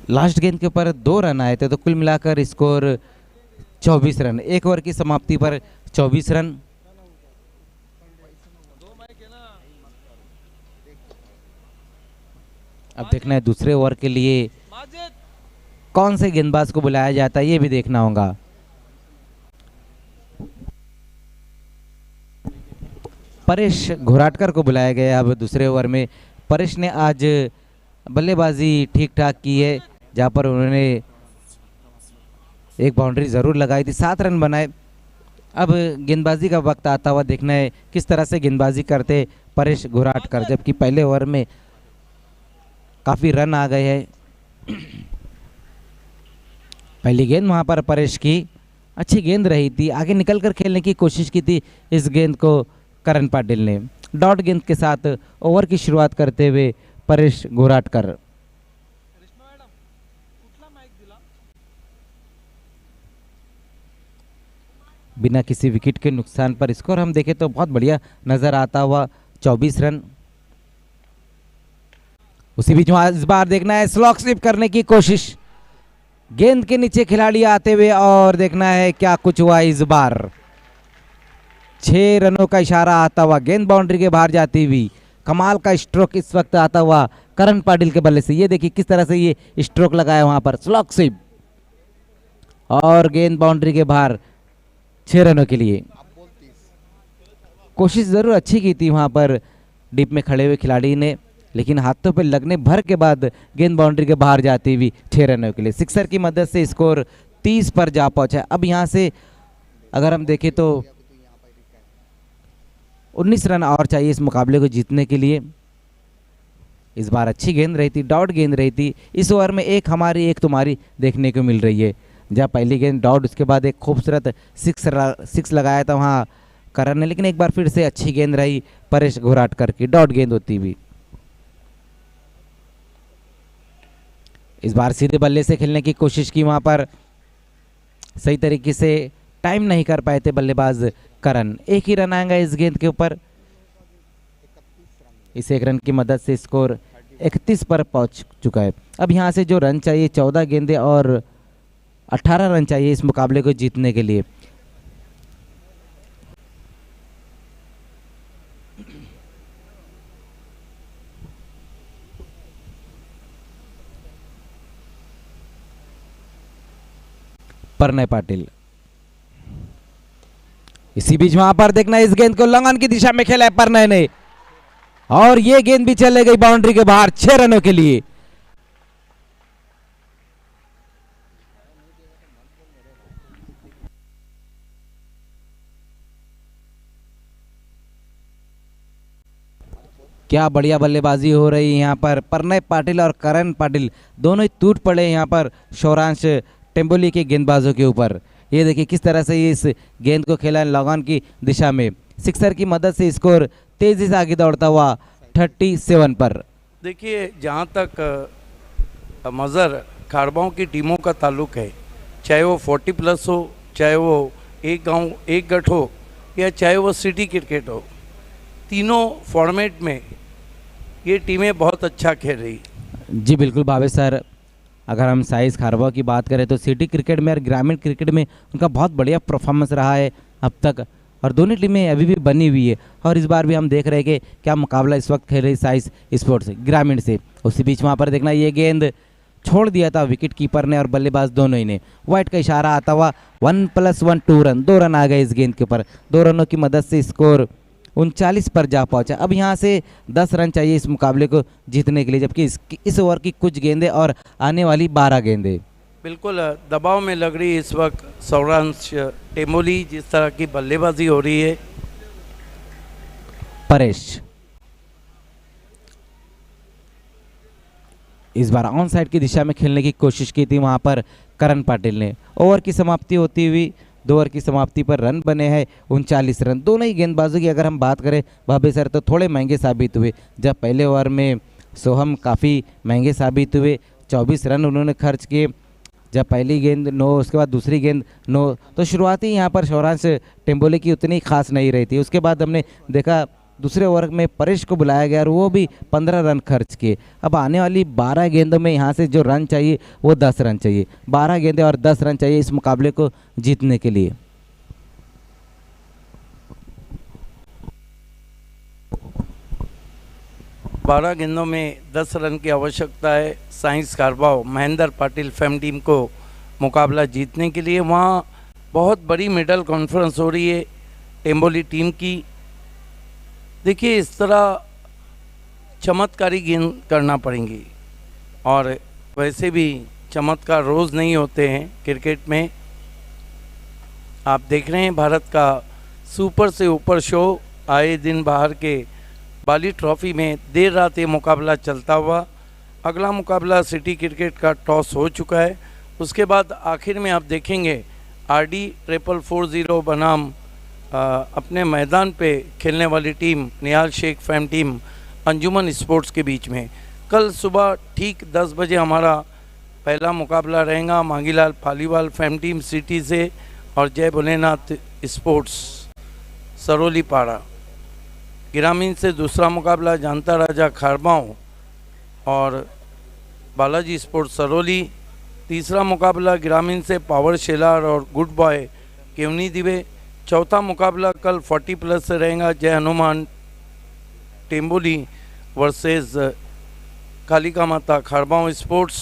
लास्ट गेंद के ऊपर 2 रन आए थे, तो कुल मिलाकर स्कोर 24 रन। 1 ओवर की समाप्ति पर 24 रन। अब देखना है दूसरे ओवर के लिए कौन से गेंदबाज को बुलाया जाता है, ये भी देखना होगा। परेश घोराटकर को बुलाया गया अब दूसरे ओवर में। परेश ने आज बल्लेबाजी ठीक ठाक की है, जहाँ पर उन्होंने एक बाउंड्री ज़रूर लगाई थी, 7 रन बनाए। अब गेंदबाजी का वक्त आता हुआ देखना है किस तरह से गेंदबाजी करते परेश घोराटकर, जबकि पहले ओवर में काफ़ी रन आ गए हैं। पहली गेंद वहाँ पर परेश की अच्छी गेंद रही थी, आगे निकल कर खेलने की कोशिश की थी इस गेंद को करण पाटिल ने। डॉट गेंद के साथ ओवर की शुरुआत करते हुए परेश घोराटकर। बिना किसी विकेट के नुकसान पर स्कोर हम देखें तो बहुत बढ़िया नजर आता हुआ 24 रन। उसी बीच इस बार देखना है स्लॉक स्लिप करने की कोशिश, गेंद के नीचे खिलाड़ी आते हुए, और देखना है क्या कुछ हुआ इस बार। 6 रनों का इशारा आता हुआ, गेंद बाउंड्री के बाहर जाती हुई। कमाल का स्ट्रोक इस वक्त आता हुआ करण पाटिल के बल्ले से। ये देखिए किस तरह से ये स्ट्रोक लगाया वहां पर, स्लॉक स्लिप, और गेंद बाउंड्री के बाहर 6 रनों के लिए। कोशिश जरूर अच्छी की थी वहां पर डीप में खड़े हुए खिलाड़ी ने, लेकिन हाथों पे लगने भर के बाद गेंद बाउंड्री के बाहर जाती हुई 6 रनों के लिए। सिक्सर की मदद से स्कोर 30 पर जा पहुंचा। अब यहां से अगर हम देखें तो 19 रन और चाहिए इस मुकाबले को जीतने के लिए। इस बार अच्छी गेंद रही थी, डॉट गेंद रही थी। इस ओवर में एक हमारी एक तुम्हारी देखने को मिल रही है, जहाँ पहली गेंद डॉट, उसके बाद एक खूबसूरत सिक्स लगाया था वहाँ करण ने, लेकिन एक बार फिर से अच्छी गेंद रही परेश घोराटकर की, डॉट गेंद होती हुई। इस बार सीधे बल्ले से खेलने की कोशिश की, वहाँ पर सही तरीके से टाइम नहीं कर पाए थे बल्लेबाज करण। एक ही रन आएगा इस गेंद के ऊपर। इस एक रन की मदद से स्कोर 31 पर पहुंच चुका है। अब यहाँ से जो रन चाहिए 14 गेंदे और 18 रन चाहिए इस मुकाबले को जीतने के लिए। परनय पाटिल, इसी बीच वहां पर देखना इस गेंद को लंगन की दिशा में खेला है परनय ने, और ये गेंद भी चले गई बाउंड्री के बाहर 6 रनों के लिए। क्या बढ़िया बल्लेबाजी हो रही है यहाँ पर। परनय पाटिल और करण पाटिल दोनों ही टूट पड़े यहाँ पर शौरांश टेम्बोली के गेंदबाजों के ऊपर। ये देखिए किस तरह से इस गेंद को खेला है लॉन की दिशा में। सिक्सर की मदद से स्कोर तेजी से आगे दौड़ता हुआ 37 पर। देखिए जहाँ तक मज़र खारबाओं की टीमों का ताल्लुक है, चाहे वो 40+ हो, चाहे वो एक गांव एक गठ हो, या चाहे वो सिटी क्रिकेट हो, तीनों फॉर्मेट में ये टीमें बहुत अच्छा खेल रही। जी बिल्कुल भावेश सर, अगर हम साइज खारबाओं की बात करें तो सिटी क्रिकेट में और ग्रामीण क्रिकेट में उनका बहुत बढ़िया परफॉर्मेंस रहा है अब तक, और दोनों टीमें अभी भी बनी हुई है। और इस बार भी हम देख रहे हैं कि क्या मुकाबला इस वक्त खेल रही साइज स्पोर्ट्स ग्रामीण से। उसी बीच वहाँ पर देखना ये गेंद छोड़ दिया था विकेट कीपर ने और बल्लेबाज दोनों ही ने। वाइट का इशारा आता हुआ 1+1 2 रन, 2 रन आ गए इस गेंद के ऊपर। 2 रनों की मदद से स्कोर 39 पर जा पहुंचा। अब यहाँ से 10 रन चाहिए इस मुकाबले को जीतने के लिए, जबकि इस ओवर की कुछ गेंदें और आने वाली 12 गेंदें। बिल्कुल दबाव में लग रही इस वक्त सौरांश टेम्बोली, जिस तरह की बल्लेबाजी हो रही है। परेश इस बार ऑन साइड की दिशा में खेलने की कोशिश की थी वहां पर करण पाटिल ने। ओवर की समाप्ति होती हुई 2 ओवर की समाप्ति पर रन बने हैं 39 रन। दोनों ही गेंदबाजों की अगर हम बात करें भाभी सर तो थोड़े महंगे साबित हुए। जब पहले ओवर में सोहम काफ़ी महंगे साबित हुए, 24 रन उन्होंने खर्च किए। जब पहली गेंद 9, उसके बाद दूसरी गेंद 9, तो शुरुआती यहाँ पर शौरांश टेम्बोली की उतनी खास नहीं रही थी। उसके बाद हमने देखा दूसरे ओवर में परेश को बुलाया गया और वो भी 15 रन खर्च किए। अब आने वाली 12 गेंदों में यहाँ से जो रन चाहिए वो 10 रन चाहिए। 12 गेंदें और 10 रन चाहिए इस मुकाबले को जीतने के लिए। 12 गेंदों में 10 रन की आवश्यकता है साइंस कारबाव महेंद्र पाटिल फेम टीम को मुकाबला जीतने के लिए। वहाँ बहुत बड़ी मेडल कॉन्फ्रेंस हो रही है टेम्बोली टीम की। देखिए इस तरह चमत्कारी गेंद करना पड़ेंगी, और वैसे भी चमत्कार रोज़ नहीं होते हैं क्रिकेट में। आप देख रहे हैं भारत का सुपर से ऊपर शो आए दिन बाहर के बाली ट्रॉफी में देर रात ये मुकाबला चलता हुआ। अगला मुकाबला सिटी क्रिकेट का टॉस हो चुका है। उसके बाद आखिर में आप देखेंगे आरडी 440 बनाम अपने मैदान पे खेलने वाली टीम निहाल शेख फैम टीम अंजुमन स्पोर्ट्स के बीच में। कल सुबह ठीक 10 बजे हमारा पहला मुकाबला रहेगा Mangilal Paliwal fam team city से और जय भोलेनाथ स्पोर्ट्स सरोली पाड़ा। ग्रामीण से दूसरा मुकाबला जानता राजा खारबांव और बालाजी स्पोर्ट्स सरोली। तीसरा मुकाबला ग्रामीण से पावर शेलार और गुड बॉय केवनी दिवे। चौथा मुकाबला कल 40+ से रहेगा जय हनुमान टेम्बोली वर्सेस कालिका माता खारबांव स्पोर्ट्स।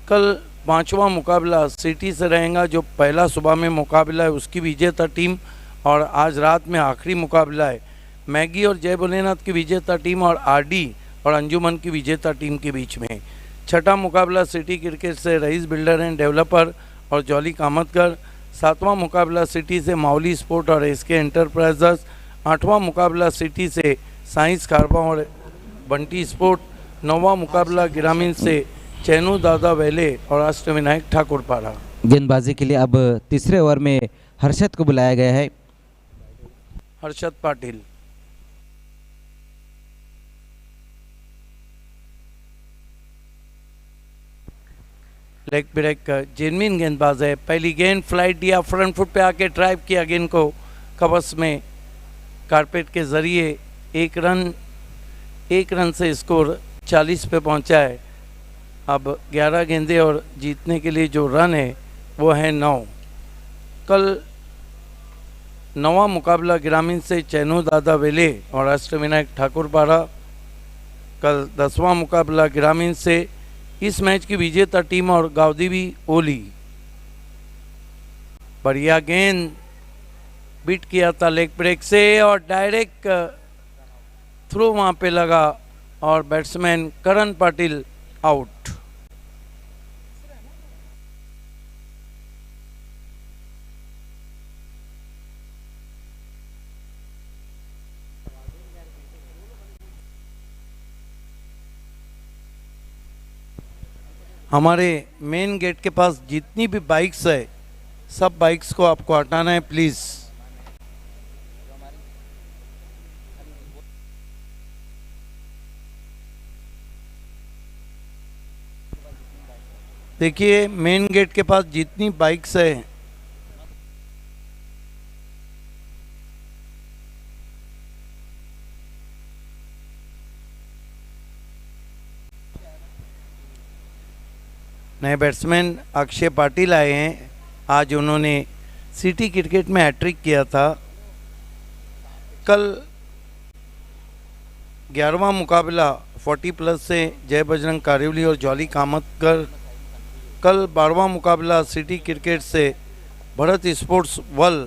कल पांचवा मुकाबला सिटी से रहेगा, जो पहला सुबह में मुकाबला है उसकी विजेता टीम, और आज रात में आखिरी मुकाबला है मैगी और जय भोलेनाथ की विजेता टीम और आरडी और अंजुमन की विजेता टीम के बीच में। छठा मुकाबला सिटी क्रिकेट से रईस बिल्डर एंड डेवलपर और जॉली कामतकर। सातवां मुकाबला सिटी से माउली स्पोर्ट और एसके एंटरप्राइजेस। आठवां मुकाबला सिटी से साइंस कारबा और बंटी स्पोर्ट। नौवां मुकाबला ग्रामीण से चैनू दादा वेले और अष्टविनायक ठाकुर पाड़ा। गेंदबाजी के लिए अब तीसरे ओवर में हर्षद को बुलाया गया है। Harshad Patil. Leg break genuine गेंदबाज है। पहली गेंद फ्लाइट दिया, फ्रंट फुट पे आके ड्राइव किया गेंद को कवच में कारपेट के जरिए। एक रन से स्कोर 40 पे पहुंचा है। अब 11 गेंदे और जीतने के लिए जो रन है वो है 9। कल 9वां मुकाबला ग्रामीण से चैनू दादा वेले और अष्टविनायक ठाकुर पाड़ा। कल 10वां मुकाबला ग्रामीण से इस मैच की विजेता टीम और गावदीवी ओली। बढ़िया गेंद बीट किया था लेग ब्रेक से और डायरेक्ट थ्रो वहाँ पे लगा और बैट्समैन करण पाटिल आउट। हमारे मेन गेट के पास जितनी भी बाइक्स है सब बाइक्स को आपको हटाना है प्लीज़। देखिए मेन गेट के पास जितनी बाइक्स है नए बैट्समैन अक्षय पाटिल आए हैं। आज उन्होंने सिटी क्रिकेट में हैट्रिक किया था। कल 11वां मुकाबला 40+ से जय बजरंग कारिवली और जॉली कामतकर। कल 12वां मुकाबला सिटी क्रिकेट से भरत स्पोर्ट्स वल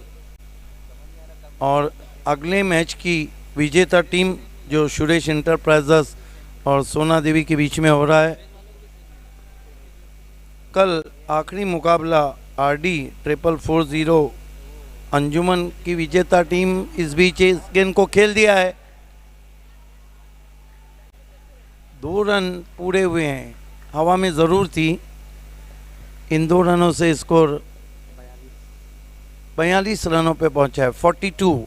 और अगले मैच की विजेता टीम जो सुरेश इंटरप्राइजेस और सोना देवी के बीच में हो रहा है। कल आखिरी मुकाबला आरडी 440 अंजुमन की विजेता टीम इस बीच इस गेंद को खेल दिया है। 2 रन पूरे हुए हैं, हवा में ज़रूर थी। इन 2 रनों से स्कोर 42 रनों पे पहुंचा है, 42।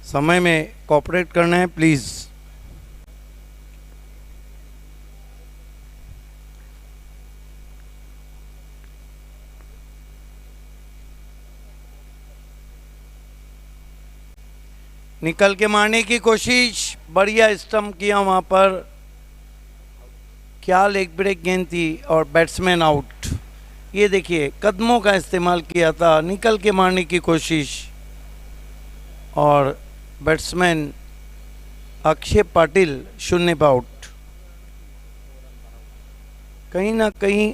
समय में कोऑपरेट करना है प्लीज़। निकल के मारने की कोशिश, बढ़िया स्टंप किया वहाँ पर, क्या लेग ब्रेक गेंद थी और बैट्समैन आउट। ये देखिए कदमों का इस्तेमाल किया था, निकल के मारने की कोशिश और बैट्समैन अक्षय पाटिल शून्य पर आउट। कहीं ना कहीं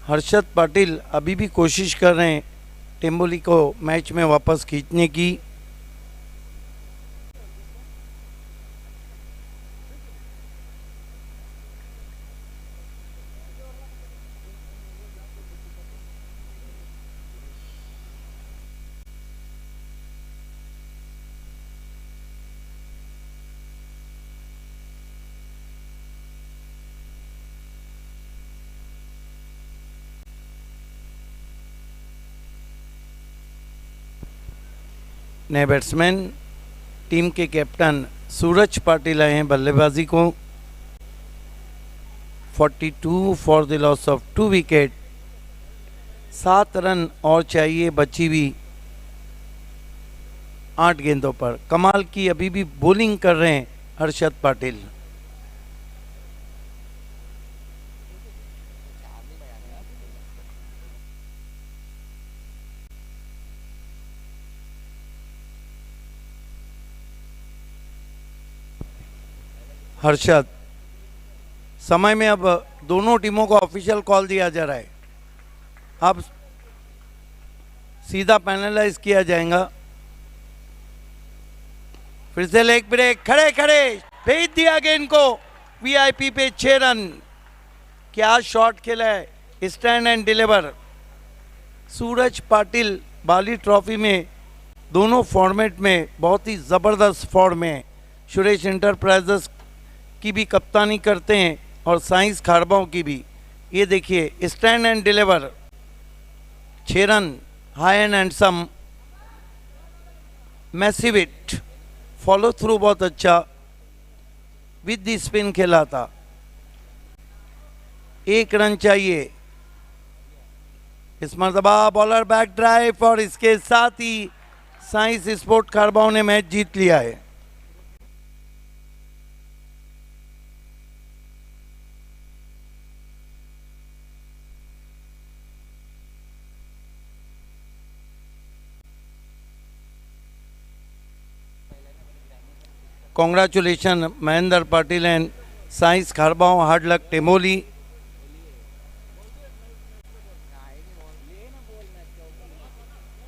हर्षद पाटिल अभी भी कोशिश कर रहे हैं टेम्बोली को मैच में वापस खींचने की। नए बैट्समैन टीम के कैप्टन सूरज पाटिल आए हैं बल्लेबाजी को। 42 for the loss of 2 wicket. 7 run और चाहिए बची हुई 8 गेंदों पर। कमाल की अभी भी बॉलिंग कर रहे हैं हर्षद पाटिल। हर्षद, समय में अब दोनों टीमों को ऑफिशियल कॉल दिया जा रहा है। अब सीधा पैनलाइज किया जाएगा। फिर से लेग ब्रेक, खड़े खड़े भेज दिया गेंद को वीआईपी पे। 6 रन। क्या शॉट खेला है, stand and deliver. Suraj Patil Bali trophy में दोनों फॉर्मेट में बहुत ही ज़बरदस्त फॉर्म में है। सुरेश इंटरप्राइजेस की भी कप्तानी करते हैं और साइंस खारबाओं की भी। ये देखिए stand and deliver, 6 run, high and handsome, massive hit, follow through बहुत अच्छा, विद दी स्पिन खेला था। 1 रन चाहिए। इस मरतबा बॉलर बैक ड्राइव और इसके साथ ही साइंस स्पोर्ट खारबाओं ने मैच जीत लिया है। Congratulations Mahendra Patil and science खारबाओं, हार्ड लक टेमोली।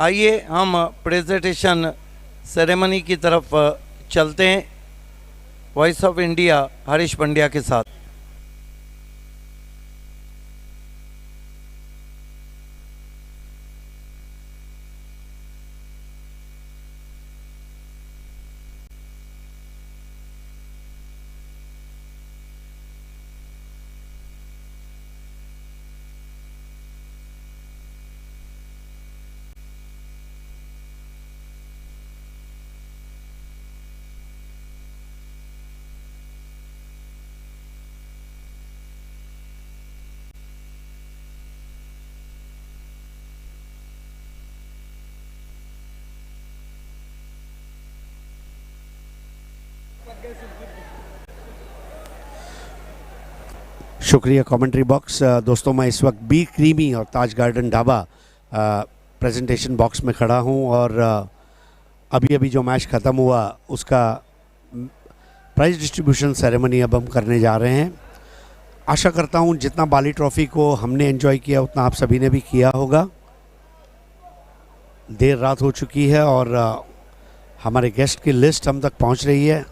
आइए हम प्रेजेंटेशन सेरेमनी की तरफ चलते हैं voice of India Harish Pandya के साथ। शुक्रिया कमेंट्री बॉक्स। दोस्तों मैं इस वक्त बी क्रीमी और ताज गार्डन ढाबा प्रेजेंटेशन बॉक्स में खड़ा हूं और अभी अभी जो मैच ख़त्म हुआ उसका प्राइज़ डिस्ट्रीब्यूशन सेरेमनी अब हम करने जा रहे हैं। आशा करता हूं जितना बाली ट्रॉफ़ी को हमने एंजॉय किया उतना आप सभी ने भी किया होगा। देर रात हो चुकी है और हमारे गेस्ट की लिस्ट हम तक पहुंच रही है।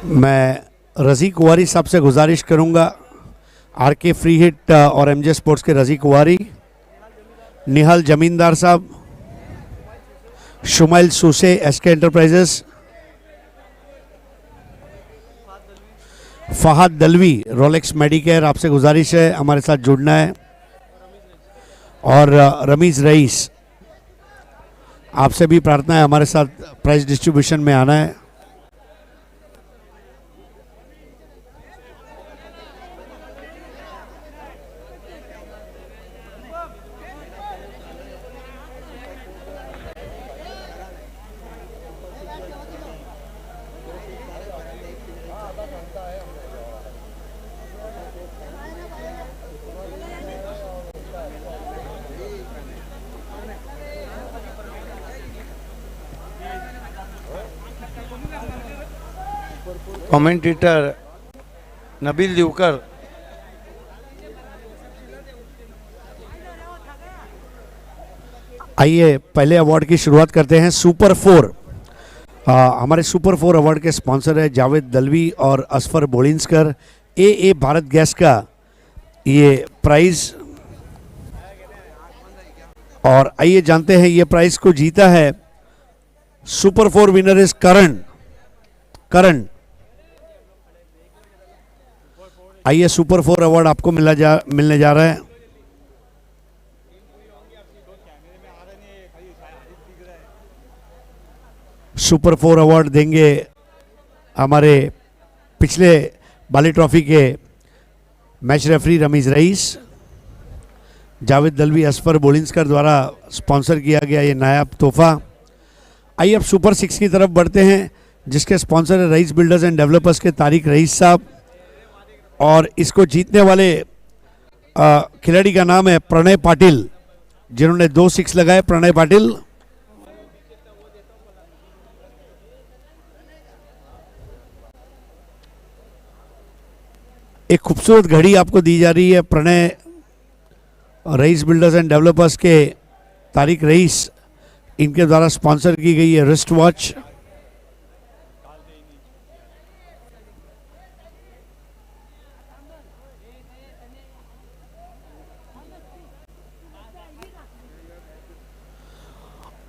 मैं रज़ी कुंवारी साहब से गुजारिश करूंगा, आरके फ्री हिट और एमजे स्पोर्ट्स के रज़ी कुंवारी, निहाल जमींदार साहब, शुमाइल सूसे SK enterprises, Fahad Dalvi Rolex Medicare, आपसे गुजारिश है हमारे साथ जुड़ना है, और रमीज रईस आपसे भी प्रार्थना है हमारे साथ प्राइज डिस्ट्रीब्यूशन में आना है। कमेंटेटर नबील दिवकर, आइए पहले अवार्ड की शुरुआत करते हैं। सुपर 4, हमारे सुपर 4 अवार्ड के स्पॉन्सर है जावेद दलवी और असफर बोलिंस्कर। ए भारत गैस का ये प्राइज, और आइए जानते हैं ये प्राइज को जीता है। सुपर 4 विनर इज करण। आइए सुपर 4 अवार्ड आपको मिलने जा रहा है। सुपर 4 अवार्ड देंगे हमारे पिछले बाली ट्रॉफी के match referee Ramiz rice. Javed Dalvi Asfar बोलिंस्कर द्वारा स्पॉन्सर किया गया ये नायाब तोहफा। आइए अब सुपर 6 की तरफ बढ़ते हैं, जिसके स्पॉन्सर है रईस बिल्डर्स एंड डेवलपर्स के तारिक रईस साहब, और इसको जीतने वाले खिलाड़ी का नाम है प्रणय पाटिल, जिन्होंने 2 6 लगाए। प्रणय पाटिल, एक खूबसूरत घड़ी आपको दी जा रही है Pranay rice builders and developers के तारिक रईस, इनके द्वारा स्पॉन्सर की गई है रिस्ट वॉच।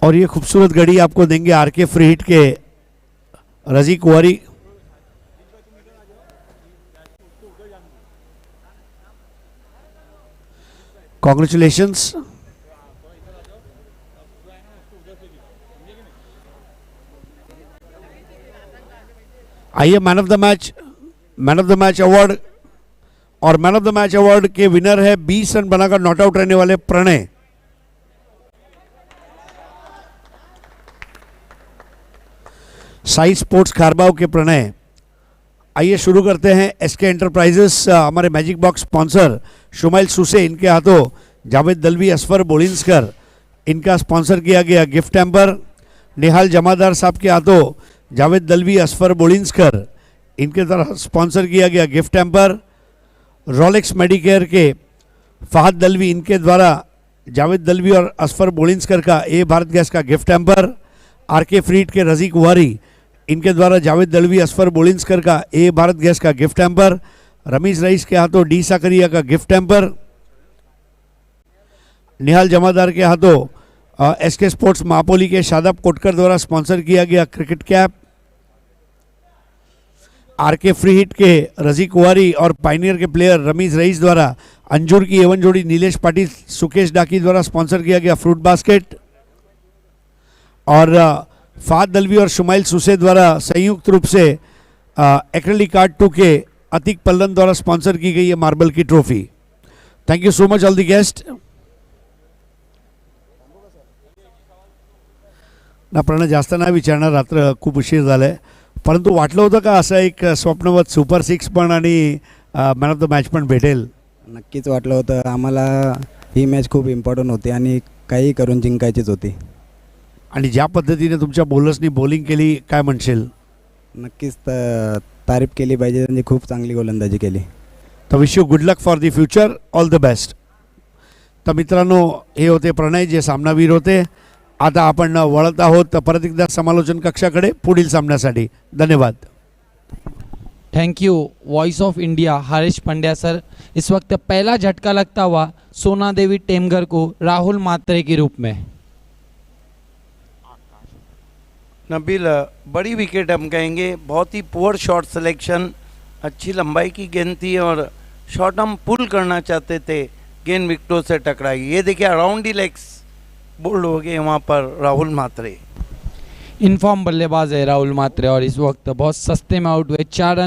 और ये खूबसूरत घड़ी आपको देंगे आरके फ्री हिट के रजी कुंवारी। कॉन्ग्रेचुलेशंस। आइए man of the match award, और man of the match award के विनर है 20 रन बनाकर नॉट आउट रहने वाले प्रणय। साई स्पोर्ट्स खारबाव के प्रणय। आइए शुरू करते हैं। एसके एंटरप्राइजेस, हमारे magic box sponsor Shumail SUSE, इनके हाथों जावेद दलवी असफर बोलिंस्कर, इनका स्पॉन्सर किया गया गिफ्ट हैम्पर। निहाल जमादार साहब के हाथों जावेद दलवी असफर बोलिंस्कर, इनके द्वारा स्पॉन्सर किया गया गिफ्ट हैम्पर। रोलेक्स मेडिकेयर के फहद दलवी, इनके द्वारा जावेद दलवी और असफर बोलिंस्कर का ए भारत गैस का गिफ्ट हैम्पर। आरके फ्रीड के रजी कुंवारी, इनके द्वारा जावेद दलवी असफर बोलिंस्कर का ए भारत गैस का गिफ्ट हैम्पर। रमीज रईस के हाथों डी साकरिया का गिफ्ट हैम्पर। निहाल जमादार के हाथों एसके स्पोर्ट्स मापोली के शादाब कोटकर द्वारा स्पॉन्सर किया गया cricket cap. RK free hit के रजी कुंवारी और पाइनियर के प्लेयर रमीज रईस द्वारा अंजूर की एवन जोड़ी नीलेश पाटिल सुकेश डाकी द्वारा स्पॉन्सर किया गया फ्रूट बास्केट। और फहद दलवी और शुमाइल सूसे द्वारा संयुक्त रूप से एक्रेलिक आर्ट 2 के अतिक पल्लन द्वारा स्पॉन्सर की गई है मार्बल की trophy. Thank you so much all the guest. ना प्रणय जास्त नाही विचारणार, रात्र खूप उशीर झालाय, परंतु वाटलं होतं का असं एक स्वप्नवत सुपर 6 पण आणि मॅन ऑफ द मॅच पण भेटेल? नक्कीच वाटलं होतं आम्हाला, ही मॅच खूप इम्पॉर्टंट होती आणि काही करून जिंकायचीच होती। आणि ज्या पद्धतीने तुमच्या बॉलर्सनी बॉलिंग केली, काय म्हणशील? नक्कीच तारीफ केली पाहिजे, म्हणजे खूप चांगली गोलंदाजी केली। तर wish you good luck for the future, all the best. तर मित्रांनो, हे होते प्रणय, जे सामनावीर होते। आता आपण वळत आहोत परत एकदा समालोचन कक्षाकडे पुढील सामन्यासाठी। धन्यवाद। Thank you voice of India Harish Pandya sir. इस वक्त पहला झटका लगता हुआ सोना देवी टेमगर को राहुल मात्रे के रूप में। नबील, बड़ी विकेट हम कहेंगे, बहुत ही पुअर शॉट सिलेक्शन, अच्छी लंबाई की गेंद थी और शॉट हम पुल करना चाहते थे, गेंद विकेटों से टकराई। ये देखिए अराउंड दी लेग्स बोल्ड हो गए वहाँ पर राहुल मात्रे। इनफॉर्म बल्लेबाज है राहुल मात्रे और इस वक्त बहुत सस्ते में आउट हुए। 4 रन